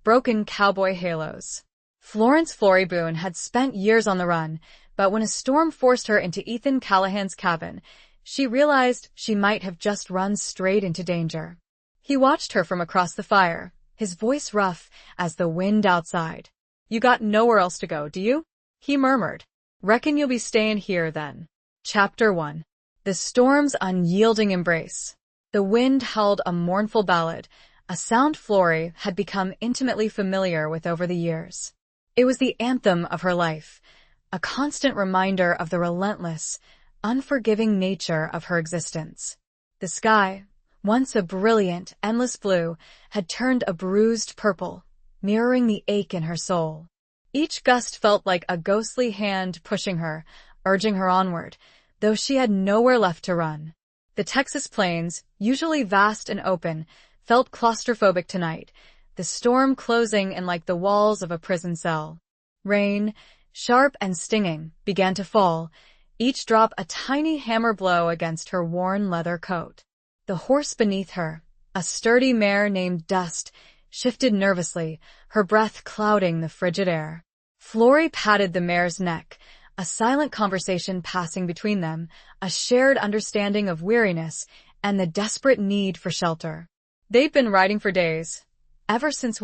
broken cowboy halos. Florence Floryboon had spent years on the run, but when a storm forced her into Ethan Callahan's cabin, she realized she might have just run straight into danger. He watched her from across the fire, his voice rough as the wind outside. "You got nowhere else to go, do you?" he murmured. "Reckon you'll be staying here then." Chapter 1. The storm's unyielding embrace. The wind howled a mournful ballad, a sound Flory had become intimately familiar with over the years. It was the anthem of her life, a constant reminder of the relentless, unforgiving nature of her existence. The sky, once a brilliant, endless blue, had turned a bruised purple, mirroring the ache in her soul. Each gust felt like a ghostly hand pushing her, urging her onward, though she had nowhere left to run. The Texas plains, usually vast and open, felt claustrophobic tonight, the storm closing in like the walls of a prison cell. Rain, sharp and stinging, began to fall, each drop a tiny hammer blow against her worn leather coat. The horse beneath her, a sturdy mare named Dust, shifted nervously, her breath clouding the frigid air. Flory patted the mare's neck, a silent conversation passing between them, a shared understanding of weariness and the desperate need for shelter. They'd been riding for days, ever since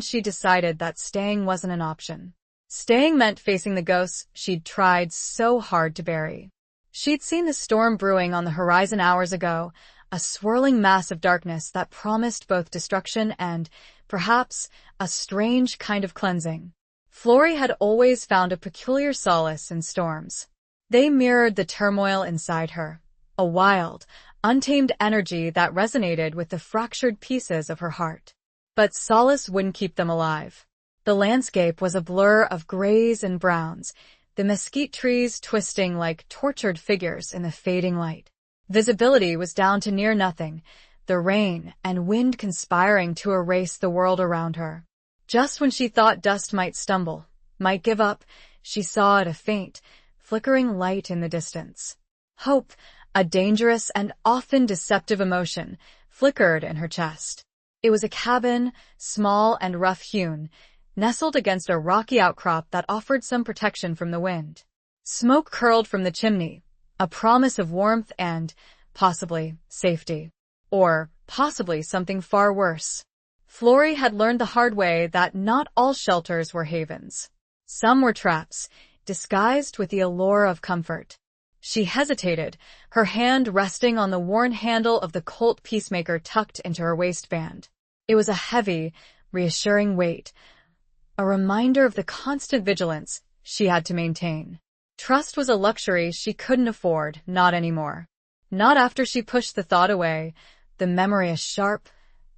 she decided that staying wasn't an option. Staying meant facing the ghosts she'd tried so hard to bury. She'd seen the storm brewing on the horizon hours ago, a swirling mass of darkness that promised both destruction and, perhaps, a strange kind of cleansing. Flory had always found a peculiar solace in storms. They mirrored the turmoil inside her, a wild, untamed energy that resonated with the fractured pieces of her heart. But solace wouldn't keep them alive. The landscape was a blur of grays and browns, the mesquite trees twisting like tortured figures in the fading light. Visibility was down to near nothing, the rain and wind conspiring to erase the world around her. Just when she thought Dust might stumble, might give up, she saw a faint, flickering light in the distance. Hope, a dangerous and often deceptive emotion, flickered in her chest. It was a cabin, small and rough-hewn, nestled against a rocky outcrop that offered some protection from the wind. Smoke curled from the chimney, a promise of warmth and, possibly, safety. Or, possibly something far worse. Flory had learned the hard way that not all shelters were havens. Some were traps, disguised with the allure of comfort. She hesitated, her hand resting on the worn handle of the Colt Peacemaker tucked into her waistband. It was a heavy, reassuring weight, a reminder of the constant vigilance she had to maintain. Trust was a luxury she couldn't afford, not anymore. Not after she pushed the thought away, the memory a sharp,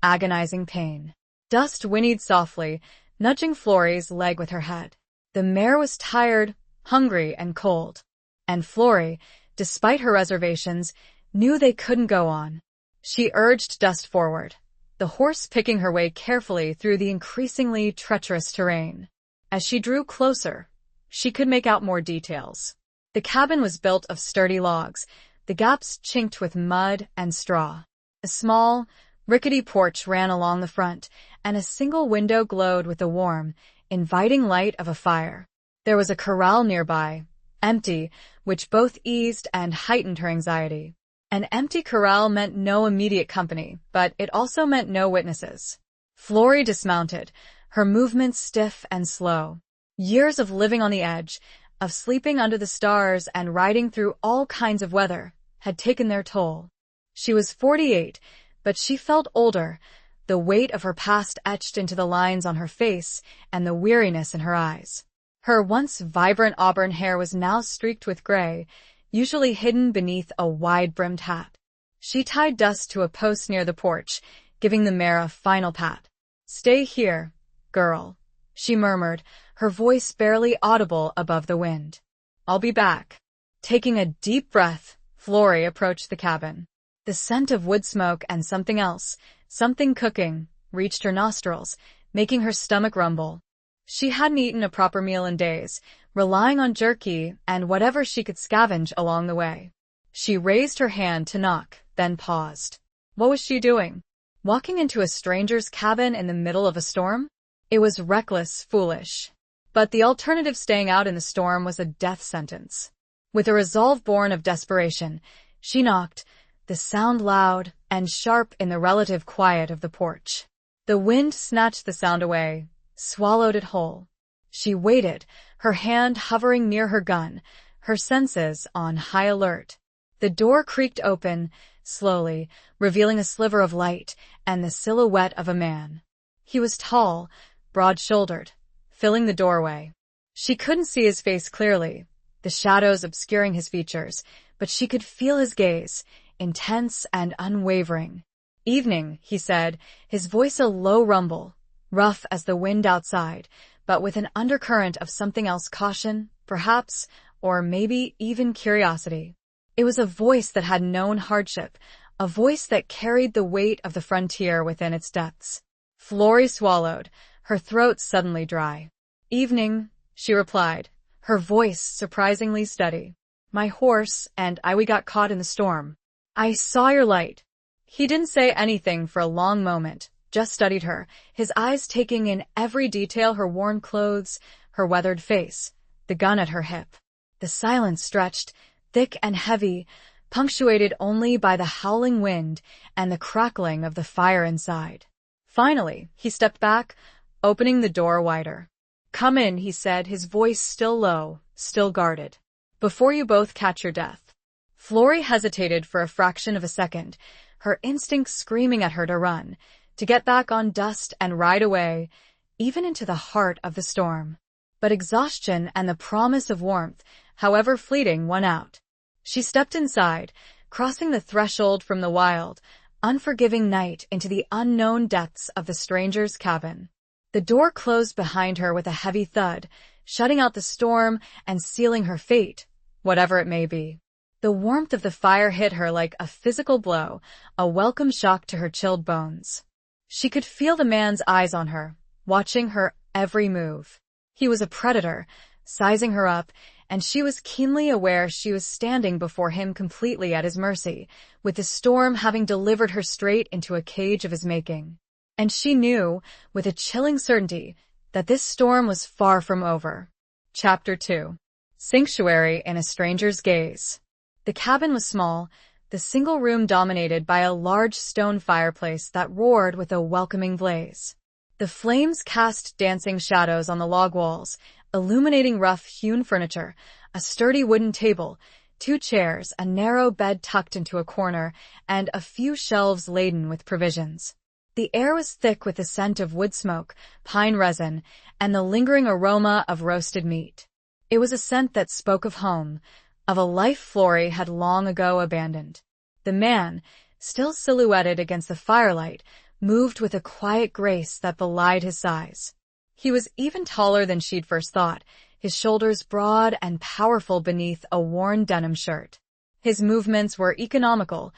agonizing pain. Dust whinnied softly, nudging Flory's leg with her head. The mare was tired, hungry, and cold. And Flory, despite her reservations, knew they couldn't go on. She urged Dust forward, the horse picking her way carefully through the increasingly treacherous terrain. As she drew closer, she could make out more details. The cabin was built of sturdy logs, the gaps chinked with mud and straw. A small, rickety porch ran along the front, and a single window glowed with the warm, inviting light of a fire. There was a corral nearby, empty, which both eased and heightened her anxiety. An empty corral meant no immediate company, but it also meant no witnesses. Flory dismounted, her movements stiff and slow. Years of living on the edge, of sleeping under the stars and riding through all kinds of weather, had taken their toll. She was 48, but she felt older, the weight of her past etched into the lines on her face and the weariness in her eyes. Her once vibrant auburn hair was now streaked with gray, usually hidden beneath a wide-brimmed hat. She tied Dust to a post near the porch, giving the mare a final pat. "Stay here, girl," she murmured, her voice barely audible above the wind. "I'll be back." Taking a deep breath, Flory approached the cabin. The scent of wood smoke and something else, something cooking, reached her nostrils, making her stomach rumble. She hadn't eaten a proper meal in days, relying on jerky and whatever she could scavenge along the way. She raised her hand to knock, then paused. What was she doing? Walking into a stranger's cabin in the middle of a storm? It was reckless, foolish. But the alternative, staying out in the storm, was a death sentence. With a resolve born of desperation, she knocked, the sound loud and sharp in the relative quiet of the porch. The wind snatched the sound away, swallowed it whole. She waited, her hand hovering near her gun, her senses on high alert. The door creaked open, slowly, revealing a sliver of light and the silhouette of a man. He was tall, broad-shouldered, filling the doorway. She couldn't see his face clearly, the shadows obscuring his features, but she could feel his gaze, intense and unwavering. "Evening," he said, his voice a low rumble, rough as the wind outside, but with an undercurrent of something else, caution, perhaps, or maybe even curiosity. It was a voice that had known hardship, a voice that carried the weight of the frontier within its depths. Florrie swallowed, her throat suddenly dry. "Evening," she replied, her voice surprisingly steady. "My horse and we got caught in the storm. I saw your light." He didn't say anything for a long moment, just studied her, his eyes taking in every detail: her worn clothes, her weathered face, the gun at her hip. The silence stretched, thick and heavy, punctuated only by the howling wind and the crackling of the fire inside. Finally, he stepped back, opening the door wider. "Come in," he said, his voice still low, still guarded. "Before you both catch your death." Florrie hesitated for a fraction of a second, her instincts screaming at her to run, to get back on dust and ride away, even into the heart of the storm. But exhaustion and the promise of warmth, however fleeting, won out. She stepped inside, crossing the threshold from the wild, unforgiving night into the unknown depths of the stranger's cabin. The door closed behind her with a heavy thud, shutting out the storm and sealing her fate, whatever it may be. The warmth of the fire hit her like a physical blow, a welcome shock to her chilled bones. She could feel the man's eyes on her, watching her every move. He was a predator, sizing her up, and she was keenly aware she was standing before him completely at his mercy, with the storm having delivered her straight into a cage of his making. And she knew, with a chilling certainty, that this storm was far from over. Chapter 2. Sanctuary in a Stranger's Gaze. The cabin was small, the single room dominated by a large stone fireplace that roared with a welcoming blaze. The flames cast dancing shadows on the log walls, illuminating rough-hewn furniture, a sturdy wooden table, 2 chairs, a narrow bed tucked into a corner, and a few shelves laden with provisions. The air was thick with the scent of wood smoke, pine resin, and the lingering aroma of roasted meat. It was a scent that spoke of home, of a life Florrie had long ago abandoned. The man, still silhouetted against the firelight, moved with a quiet grace that belied his size. He was even taller than she'd first thought, his shoulders broad and powerful beneath a worn denim shirt. His movements were economical,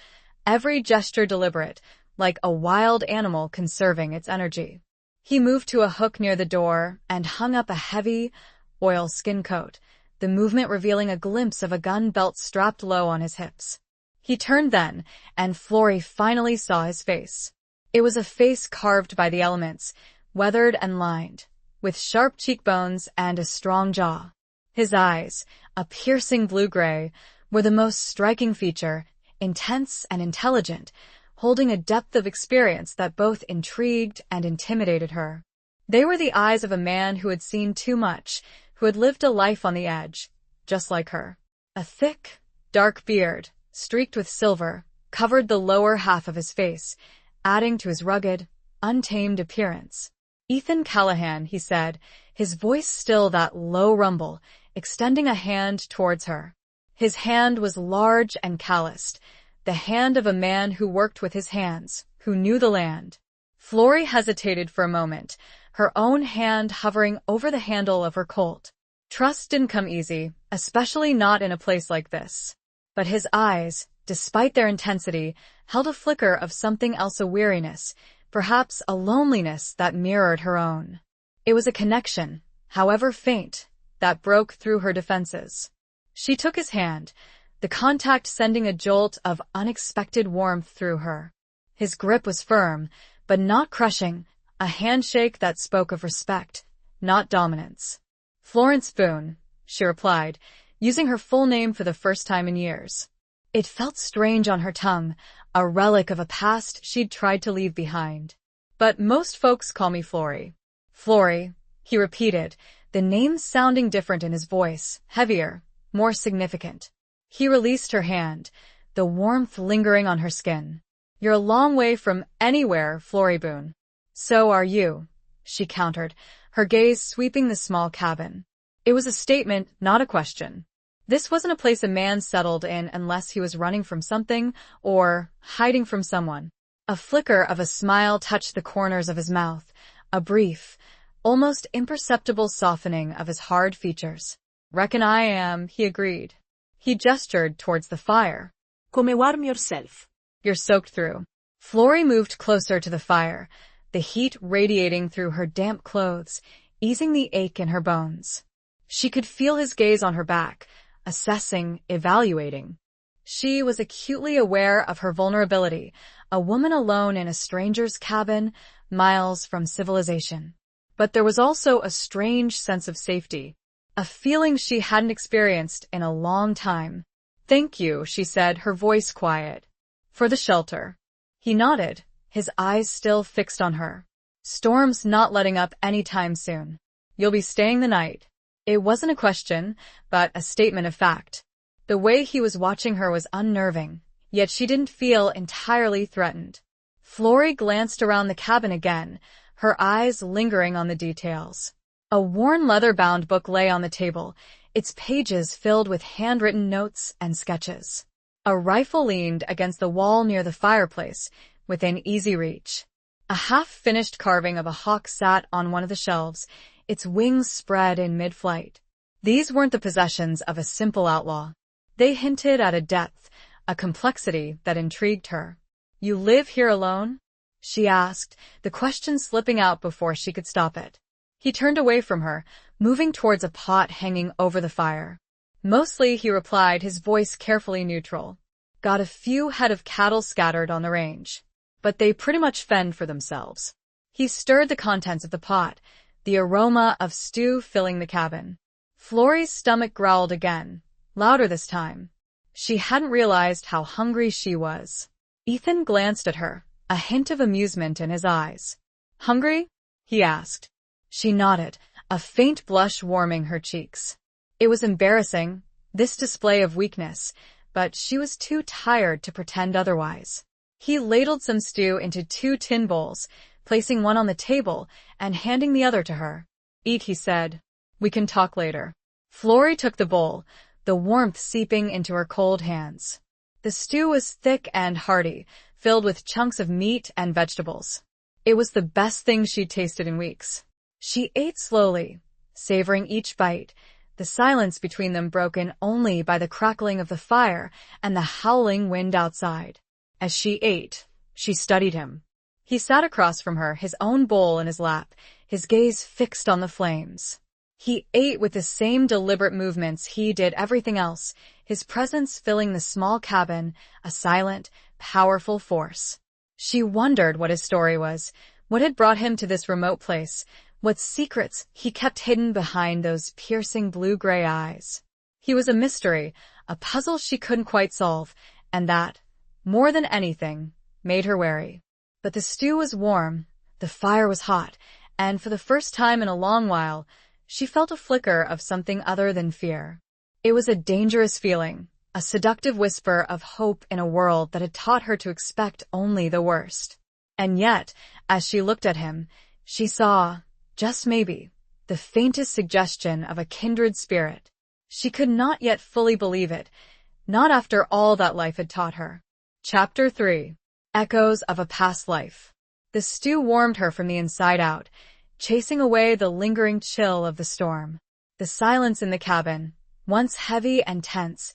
every gesture deliberate, like a wild animal conserving its energy. He moved to a hook near the door and hung up a heavy, oilskin coat, the movement revealing a glimpse of a gun belt strapped low on his hips. He turned then, and Florrie finally saw his face. It was a face carved by the elements, weathered and lined, with sharp cheekbones and a strong jaw. His eyes, a piercing blue-gray, were the most striking feature, intense and intelligent, holding a depth of experience that both intrigued and intimidated her. They were the eyes of a man who had seen too much, who had lived a life on the edge, just like her. A thick, dark beard, streaked with silver, covered the lower half of his face, adding to his rugged, untamed appearance. "Ethan Callahan," he said, his voice still that low rumble, extending a hand towards her. His hand was large and calloused, the hand of a man who worked with his hands, who knew the land. Florrie hesitated for a moment, her own hand hovering over the handle of her Colt. Trust didn't come easy, especially not in a place like this. But his eyes, despite their intensity, held a flicker of something else, a weariness, perhaps a loneliness that mirrored her own. It was a connection, however faint, that broke through her defenses. She took his hand, the contact sending a jolt of unexpected warmth through her. His grip was firm, but not crushing, a handshake that spoke of respect, not dominance. "Florence Boone," she replied, using her full name for the first time in years. It felt strange on her tongue, a relic of a past she'd tried to leave behind. "But most folks call me Flory." "Flory," he repeated, the name sounding different in his voice, heavier, more significant. He released her hand, the warmth lingering on her skin. "You're a long way from anywhere, Flory Boone." "So are you," she countered, her gaze sweeping the small cabin. It was a statement, not a question. This wasn't a place a man settled in unless he was running from something or hiding from someone. A flicker of a smile touched the corners of his mouth, a brief, almost imperceptible softening of his hard features. "Reckon I am," he agreed. He gestured towards the fire. "Come warm yourself." "You're soaked through." Flory moved closer to the fire, the heat radiating through her damp clothes, easing the ache in her bones. She could feel his gaze on her back, assessing, evaluating. She was acutely aware of her vulnerability, a woman alone in a stranger's cabin, miles from civilization. But there was also a strange sense of safety, a feeling she hadn't experienced in a long time. "Thank you," she said, her voice quiet. "For the shelter." He nodded, his eyes still fixed on her. "Storm's not letting up anytime soon. You'll be staying the night." It wasn't a question, but a statement of fact. The way he was watching her was unnerving, yet she didn't feel entirely threatened. Flory glanced around the cabin again, her eyes lingering on the details. A worn leather-bound book lay on the table, its pages filled with handwritten notes and sketches. A rifle leaned against the wall near the fireplace, within easy reach. A half-finished carving of a hawk sat on one of the shelves, its wings spread in mid-flight. These weren't the possessions of a simple outlaw. They hinted at a depth, a complexity that intrigued her. "You live here alone?" she asked, the question slipping out before she could stop it. He turned away from her, moving towards a pot hanging over the fire. "Mostly," he replied, his voice carefully neutral. "Got a few head of cattle scattered on the range. But they pretty much fend for themselves." He stirred the contents of the pot, the aroma of stew filling the cabin. Flory's stomach growled again, louder this time. She hadn't realized how hungry she was. Ethan glanced at her, a hint of amusement in his eyes. "Hungry?" he asked. She nodded, a faint blush warming her cheeks. It was embarrassing, this display of weakness, but she was too tired to pretend otherwise. He ladled some stew into 2 tin bowls, placing one on the table and handing the other to her. "Eat," he said. "We can talk later." Flory took the bowl, the warmth seeping into her cold hands. The stew was thick and hearty, filled with chunks of meat and vegetables. It was the best thing she'd tasted in weeks. She ate slowly, savoring each bite, the silence between them broken only by the crackling of the fire and the howling wind outside. As she ate, she studied him. He sat across from her, his own bowl in his lap, his gaze fixed on the flames. He ate with the same deliberate movements he did everything else, his presence filling the small cabin, a silent, powerful force. She wondered what his story was, what had brought him to this remote place, what secrets he kept hidden behind those piercing blue-gray eyes. He was a mystery, a puzzle she couldn't quite solve, and that, more than anything, made her wary. But the stew was warm, the fire was hot, and for the first time in a long while, she felt a flicker of something other than fear. It was a dangerous feeling, a seductive whisper of hope in a world that had taught her to expect only the worst. And yet, as she looked at him, she saw, just maybe, the faintest suggestion of a kindred spirit. She could not yet fully believe it, not after all that life had taught her. Chapter 3. Echoes of a Past Life. The stew warmed her from the inside out, chasing away the lingering chill of the storm. The silence in the cabin, once heavy and tense,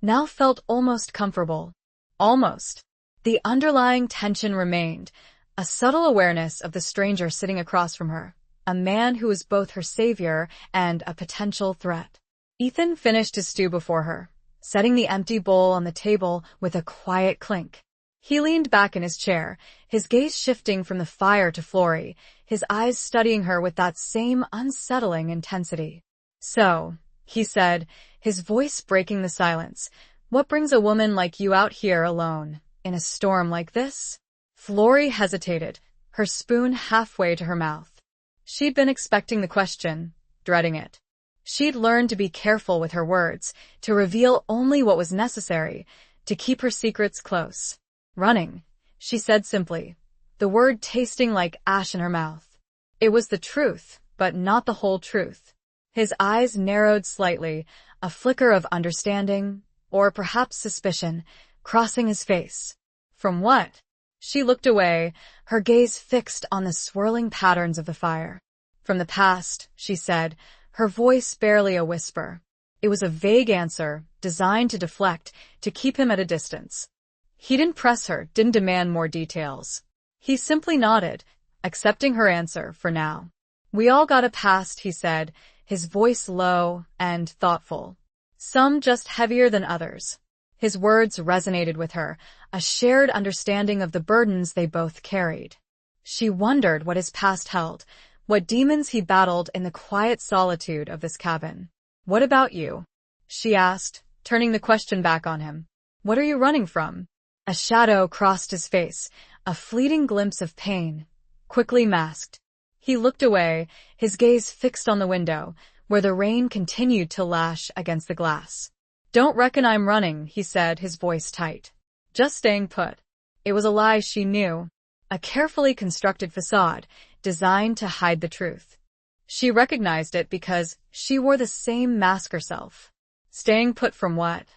now felt almost comfortable. Almost. The underlying tension remained, a subtle awareness of the stranger sitting across from her, a man who was both her savior and a potential threat. Ethan finished his stew before her, setting the empty bowl on the table with a quiet clink. He leaned back in his chair, his gaze shifting from the fire to Florrie, his eyes studying her with that same unsettling intensity. "So," he said, his voice breaking the silence, "what brings a woman like you out here alone, in a storm like this?" Florrie hesitated, her spoon halfway to her mouth. She'd been expecting the question, dreading it. She'd learned to be careful with her words, to reveal only what was necessary, to keep her secrets close. "Running," she said simply, the word tasting like ash in her mouth. It was the truth, but not the whole truth. His eyes narrowed slightly, a flicker of understanding, or perhaps suspicion, crossing his face. "From what?" She looked away, her gaze fixed on the swirling patterns of the fire. "From the past," she said, her voice barely a whisper. It was a vague answer, designed to deflect, to keep him at a distance. He didn't press her, didn't demand more details. He simply nodded, accepting her answer for now. "We all got a past," he said, his voice low and thoughtful. "Some just heavier than others." His words resonated with her, a shared understanding of the burdens they both carried. She wondered what his past held, what demons he battled in the quiet solitude of this cabin. "What about you?" she asked, turning the question back on him. "What are you running from?" A shadow crossed his face, a fleeting glimpse of pain, quickly masked. He looked away, his gaze fixed on the window, where the rain continued to lash against the glass. "Don't reckon I'm running," he said, his voice tight. "Just staying put." It was a lie she knew, a carefully constructed facade, designed to hide the truth. She recognized it because she wore the same mask herself. "Staying put from what?"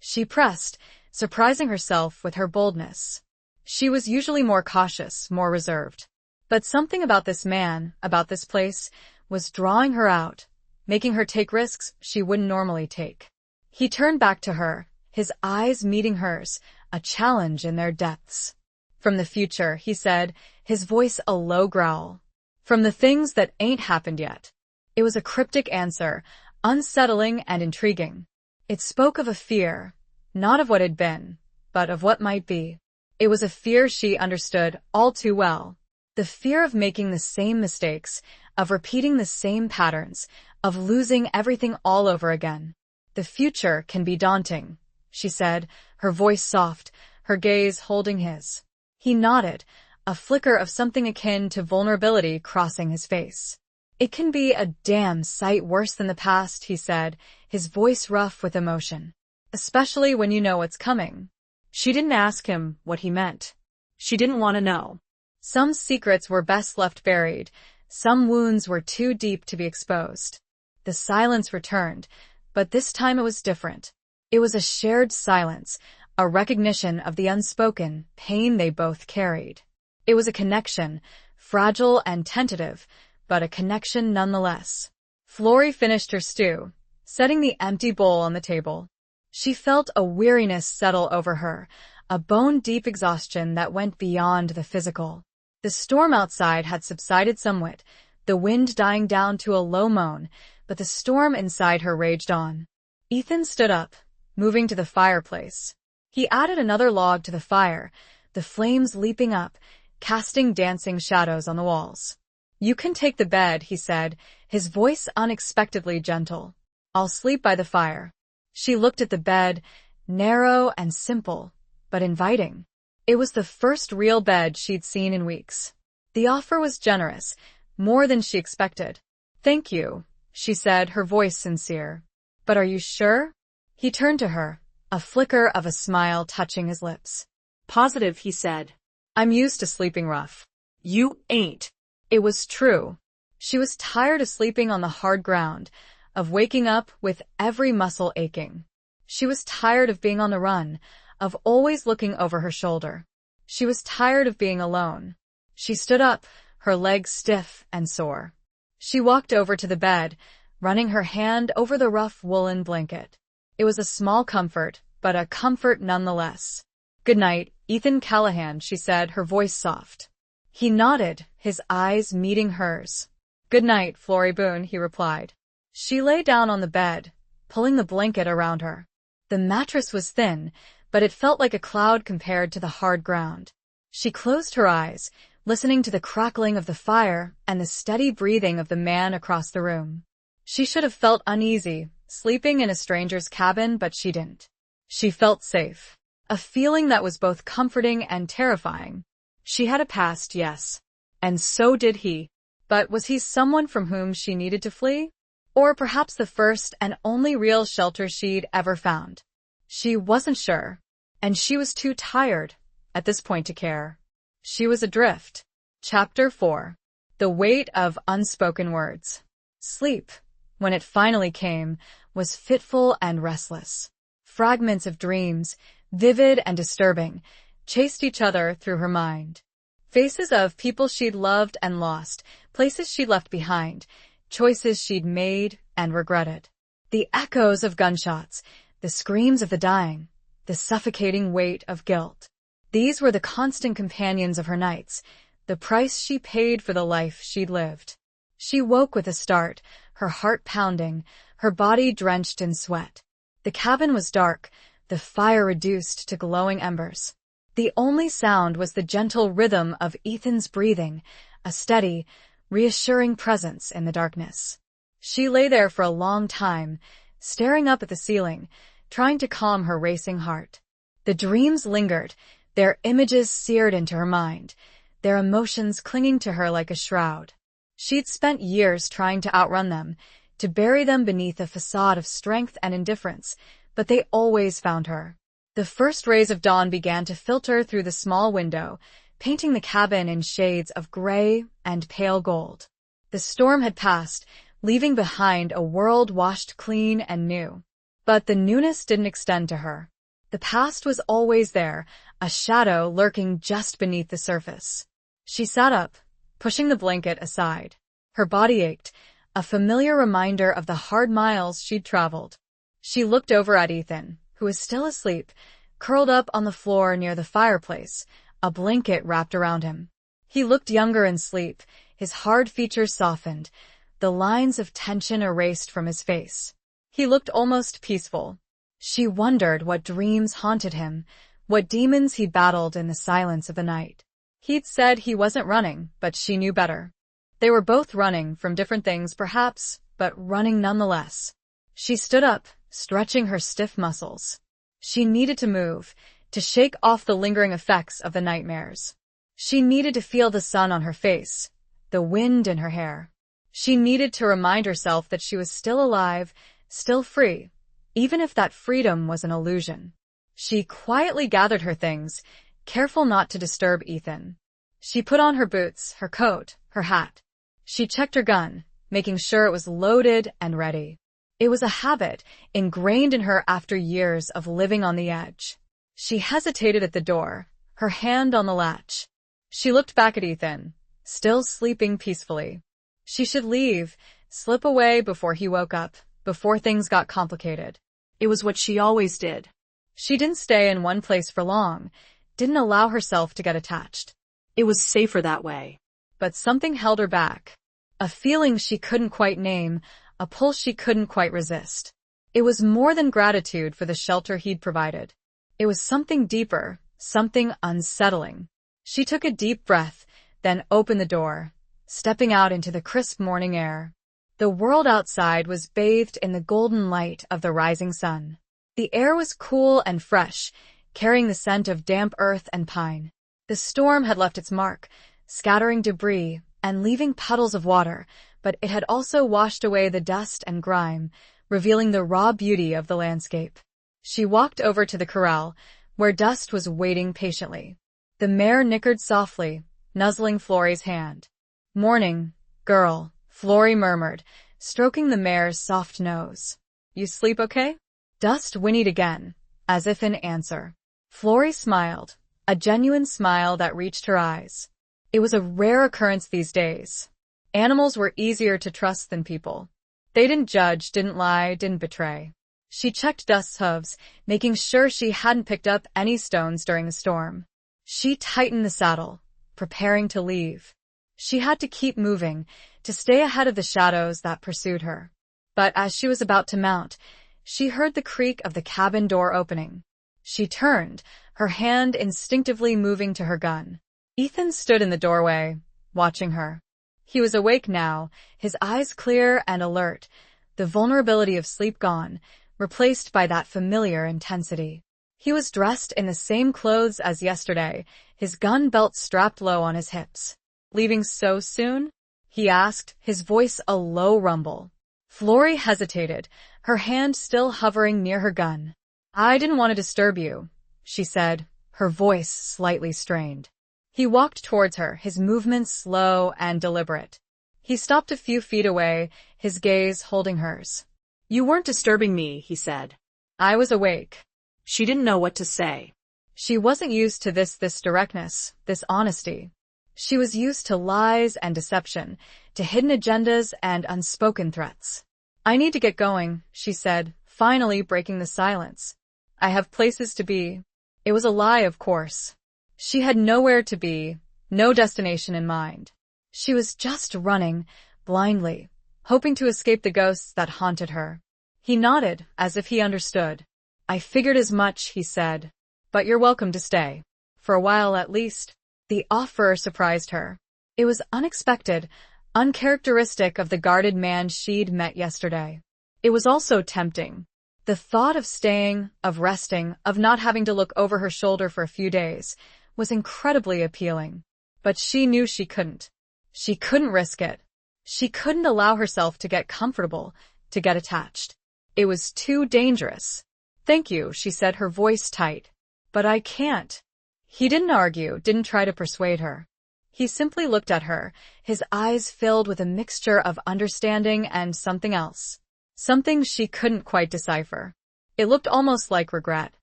She pressed, surprising herself with her boldness. She was usually more cautious, more reserved. But something about this man, about this place, was drawing her out, making her take risks she wouldn't normally take. He turned back to her, his eyes meeting hers, a challenge in their depths. "From the future," he said, his voice a low growl. "From the things that ain't happened yet." It was a cryptic answer, unsettling and intriguing. It spoke of a fear, not of what had been, but of what might be. It was a fear she understood all too well. The fear of making the same mistakes, of repeating the same patterns, of losing everything all over again. "The future can be daunting," she said, her voice soft, her gaze holding his. He nodded, a flicker of something akin to vulnerability crossing his face. "It can be a damn sight worse than the past," he said, his voice rough with emotion. "Especially when you know what's coming." She didn't ask him what he meant. She didn't want to know. Some secrets were best left buried, some wounds were too deep to be exposed. The silence returned, but this time it was different. It was a shared silence, a recognition of the unspoken pain they both carried. It was a connection, fragile and tentative, but a connection nonetheless. Florrie finished her stew, setting the empty bowl on the table. She felt a weariness settle over her, a bone-deep exhaustion that went beyond the physical. The storm outside had subsided somewhat, the wind dying down to a low moan, but the storm inside her raged on. Ethan stood up, moving to the fireplace. He added another log to the fire, the flames leaping up, casting dancing shadows on the walls. "You can take the bed," he said, his voice unexpectedly gentle. "I'll sleep by the fire." She looked at the bed, narrow and simple, but inviting. It was the first real bed she'd seen in weeks. The offer was generous, more than she expected. "Thank you," she said, her voice sincere. "But are you sure?" He turned to her, a flicker of a smile touching his lips. Positive, he said. "I'm used to sleeping rough." You ain't. It was true. She was tired of sleeping on the hard ground, of waking up with every muscle aching. She was tired of being on the run, of always looking over her shoulder. She was tired of being alone. She stood up, her legs stiff and sore. She walked over to the bed, running her hand over the rough woolen blanket. It was a small comfort, but a comfort nonetheless. "Good night, Ethan Callahan," she said, her voice soft. He nodded, his eyes meeting hers. "Good night, Florrie Boone," he replied. She lay down on the bed, pulling the blanket around her. The mattress was thin, but it felt like a cloud compared to the hard ground. She closed her eyes, listening to the crackling of the fire and the steady breathing of the man across the room. She should have felt uneasy, sleeping in a stranger's cabin, but she didn't. She felt safe. A feeling that was both comforting and terrifying. She had a past, yes. And so did he. But was he someone from whom she needed to flee? Or perhaps the first and only real shelter she'd ever found? She wasn't sure. And she was too tired, at this point, to care. She was adrift. Chapter 4. The Weight of Unspoken Words. Sleep, when it finally came, was fitful and restless. Fragments of dreams, vivid and disturbing, chased each other through her mind. Faces of people she'd loved and lost, places she'd left behind, choices she'd made and regretted. The echoes of gunshots, the screams of the dying, the suffocating weight of guilt. These were the constant companions of her nights, the price she paid for the life she'd lived. She woke with a start, her heart pounding, her body drenched in sweat. The cabin was dark, the fire reduced to glowing embers. The only sound was the gentle rhythm of Ethan's breathing, a steady, reassuring presence in the darkness. She lay there for a long time, staring up at the ceiling, trying to calm her racing heart. The dreams lingered, their images seared into her mind, their emotions clinging to her like a shroud. She'd spent years trying to outrun them, to bury them beneath a facade of strength and indifference, but they always found her. The first rays of dawn began to filter through the small window, painting the cabin in shades of gray and pale gold. The storm had passed, leaving behind a world washed clean and new. But the newness didn't extend to her. The past was always there, a shadow lurking just beneath the surface. She sat up, pushing the blanket aside. Her body ached, a familiar reminder of the hard miles she'd traveled. She looked over at Ethan, who was still asleep, curled up on the floor near the fireplace, a blanket wrapped around him. He looked younger in sleep, his hard features softened, the lines of tension erased from his face. He looked almost peaceful. She wondered what dreams haunted him, what demons he battled in the silence of the night. He'd said he wasn't running, but she knew better. They were both running from different things, perhaps, but running nonetheless. She stood up, stretching her stiff muscles. She needed to move, to shake off the lingering effects of the nightmares. She needed to feel the sun on her face, the wind in her hair. She needed to remind herself that she was still alive, still free, even if that freedom was an illusion. She quietly gathered her things, careful not to disturb Ethan. She put on her boots, her coat, her hat. She checked her gun, making sure it was loaded and ready. It was a habit ingrained in her after years of living on the edge. She hesitated at the door, her hand on the latch. She looked back at Ethan, still sleeping peacefully. She should leave, slip away before he woke up, before things got complicated. It was what she always did. She didn't stay in one place for long, didn't allow herself to get attached. It was safer that way. But something held her back. A feeling she couldn't quite name, a pull she couldn't quite resist. It was more than gratitude for the shelter he'd provided. It was something deeper, something unsettling. She took a deep breath, then opened the door, stepping out into the crisp morning air. The world outside was bathed in the golden light of the rising sun. The air was cool and fresh, carrying the scent of damp earth and pine. The storm had left its mark, scattering debris and leaving puddles of water, but it had also washed away the dust and grime, revealing the raw beauty of the landscape. She walked over to the corral, where Dust was waiting patiently. The mare nickered softly, nuzzling Florrie's hand. "Morning, girl," Florrie murmured, stroking the mare's soft nose. "You sleep okay?" Dust whinnied again, as if in answer. Florrie smiled, a genuine smile that reached her eyes. It was a rare occurrence these days. Animals were easier to trust than people. They didn't judge, didn't lie, didn't betray. She checked Dust's hooves, making sure she hadn't picked up any stones during the storm. She tightened the saddle, preparing to leave. She had to keep moving, to stay ahead of the shadows that pursued her. But as she was about to mount, she heard the creak of the cabin door opening. She turned, her hand instinctively moving to her gun. Ethan stood in the doorway, watching her. He was awake now, his eyes clear and alert, the vulnerability of sleep gone, replaced by that familiar intensity. He was dressed in the same clothes as yesterday, his gun belt strapped low on his hips. "Leaving so soon?" he asked, his voice a low rumble. Florrie hesitated, her hand still hovering near her gun. "I didn't want to disturb you," she said, her voice slightly strained. He walked towards her, his movements slow and deliberate. He stopped a few feet away, his gaze holding hers. "You weren't disturbing me," he said. "I was awake." She didn't know what to say. She wasn't used to this directness, this honesty. She was used to lies and deception, to hidden agendas and unspoken threats. "I need to get going," she said, finally breaking the silence. "I have places to be." It was a lie, of course. She had nowhere to be, no destination in mind. She was just running, blindly, hoping to escape the ghosts that haunted her. He nodded, as if he understood. "I figured as much," he said. "But you're welcome to stay. For a while at least." The offer surprised her. It was unexpected, uncharacteristic of the guarded man she'd met yesterday. It was also tempting. The thought of staying, of resting, of not having to look over her shoulder for a few days was incredibly appealing. But she knew she couldn't. She couldn't risk it. She couldn't allow herself to get comfortable, to get attached. It was too dangerous. "Thank you," she said, her voice tight. "But I can't." He didn't argue, didn't try to persuade her. He simply looked at her, his eyes filled with a mixture of understanding and something else. Something she couldn't quite decipher. It looked almost like regret.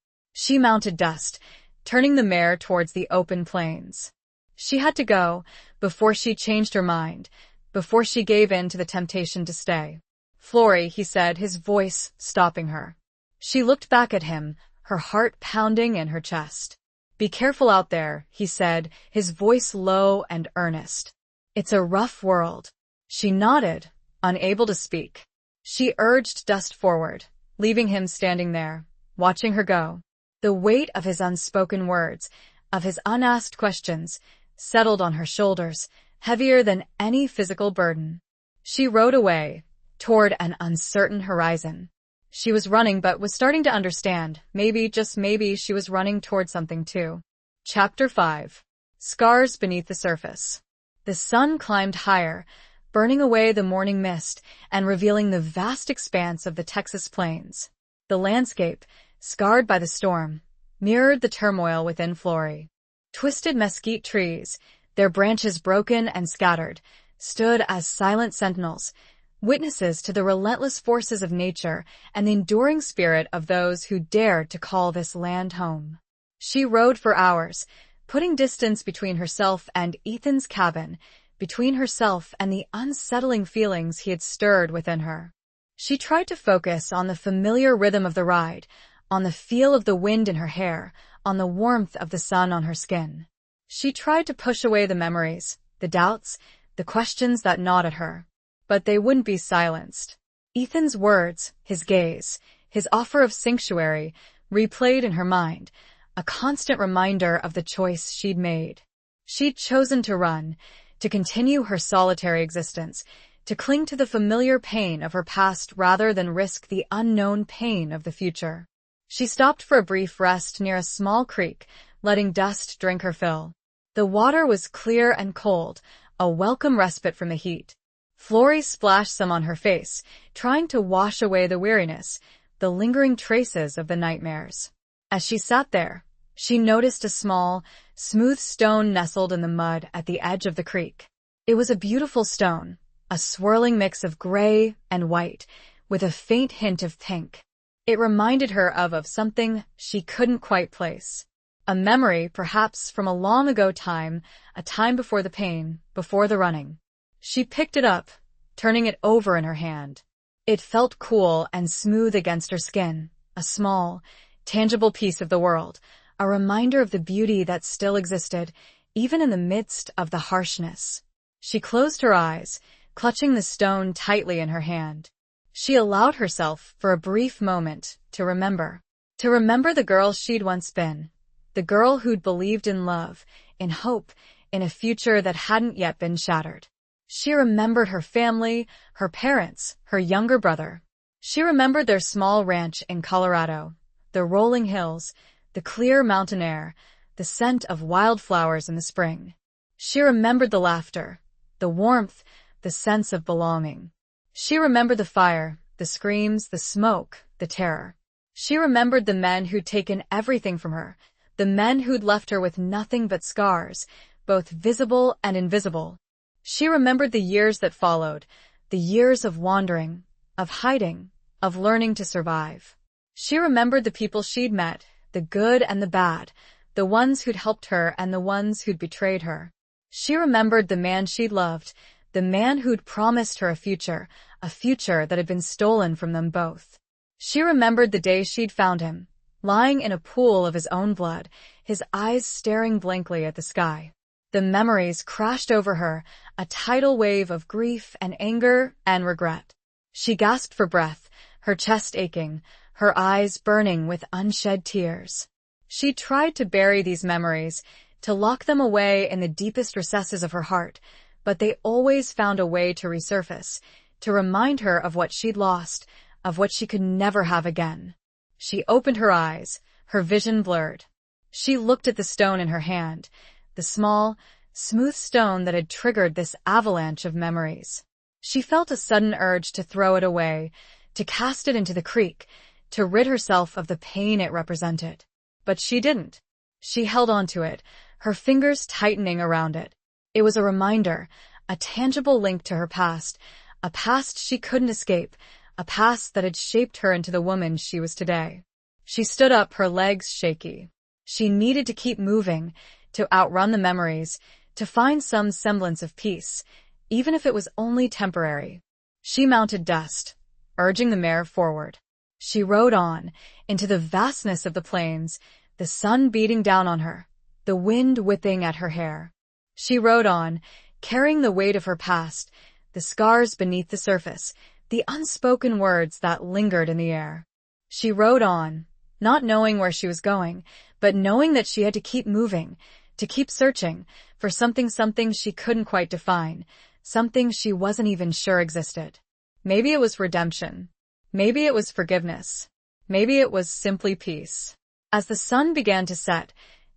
She mounted dust, turning the mare towards the open plains. She had to go, before she changed her mind, before she gave in to the temptation to stay. "Florrie," he said, his voice stopping her. She looked back at him, her heart pounding in her chest. "Be careful out there," he said, his voice low and earnest. "It's a rough world." She nodded, unable to speak. She urged dust forward, leaving him standing there, watching her go. The weight of his unspoken words, of his unasked questions, settled on her shoulders, heavier than any physical burden. She rode away, toward an uncertain horizon. She was running but was starting to understand. Maybe, just maybe, she was running toward something too. Chapter 5. Scars beneath the surface. The sun climbed higher, burning away the morning mist and revealing the vast expanse of the Texas plains. The landscape, scarred by the storm, mirrored the turmoil within Florrie. Twisted mesquite trees, their branches broken and scattered, stood as silent sentinels, witnesses to the relentless forces of nature and the enduring spirit of those who dared to call this land home. She rode for hours, putting distance between herself and Ethan's cabin, between herself and the unsettling feelings he had stirred within her. She tried to focus on the familiar rhythm of the ride, on the feel of the wind in her hair, on the warmth of the sun on her skin. She tried to push away the memories, the doubts, the questions that gnawed at her. But they wouldn't be silenced. Ethan's words, his gaze, his offer of sanctuary, replayed in her mind, a constant reminder of the choice she'd made. She'd chosen to run, to continue her solitary existence, to cling to the familiar pain of her past rather than risk the unknown pain of the future. She stopped for a brief rest near a small creek, letting dust drink her fill. The water was clear and cold, a welcome respite from the heat. Florrie splashed some on her face, trying to wash away the weariness, the lingering traces of the nightmares. As she sat there, she noticed a small, smooth stone nestled in the mud at the edge of the creek. It was a beautiful stone, a swirling mix of gray and white, with a faint hint of pink. It reminded her of something she couldn't quite place. A memory, perhaps, from a long ago time, a time before the pain, before the running. She picked it up, turning it over in her hand. It felt cool and smooth against her skin, a small, tangible piece of the world, a reminder of the beauty that still existed, even in the midst of the harshness. She closed her eyes, clutching the stone tightly in her hand. She allowed herself, for a brief moment, to remember. To remember the girl she'd once been. The girl who'd believed in love, in hope, in a future that hadn't yet been shattered. She remembered her family, her parents, her younger brother. She remembered their small ranch in Colorado, the rolling hills, the clear mountain air, the scent of wildflowers in the spring. She remembered the laughter, the warmth, the sense of belonging. She remembered the fire, the screams, the smoke, the terror. She remembered the men who'd taken everything from her, the men who'd left her with nothing but scars, both visible and invisible. She remembered the years that followed, the years of wandering, of hiding, of learning to survive. She remembered the people she'd met, the good and the bad, the ones who'd helped her and the ones who'd betrayed her. She remembered the man she'd loved, the man who'd promised her a future that had been stolen from them both. She remembered the day she'd found him, lying in a pool of his own blood, his eyes staring blankly at the sky. The memories crashed over her, a tidal wave of grief and anger and regret. She gasped for breath, her chest aching, her eyes burning with unshed tears. She tried to bury these memories, to lock them away in the deepest recesses of her heart, but they always found a way to resurface, to remind her of what she'd lost, of what she could never have again. She opened her eyes, her vision blurred. She looked at the stone in her hand, the small, smooth stone that had triggered this avalanche of memories. She felt a sudden urge to throw it away, to cast it into the creek, to rid herself of the pain it represented. But she didn't. She held onto it, her fingers tightening around it. It was a reminder, a tangible link to her past, a past she couldn't escape, a past that had shaped her into the woman she was today. She stood up, her legs shaky. She needed to keep moving, to outrun the memories, to find some semblance of peace, even if it was only temporary. She mounted Dust, urging the mare forward. She rode on, into the vastness of the plains, the sun beating down on her, the wind whipping at her hair. She rode on, carrying the weight of her past, the scars beneath the surface, the unspoken words that lingered in the air. She rode on, not knowing where she was going, but knowing that she had to keep moving, to keep searching for something she couldn't quite define, something she wasn't even sure existed. Maybe it was redemption. Maybe it was forgiveness. Maybe it was simply peace. As the sun began to set,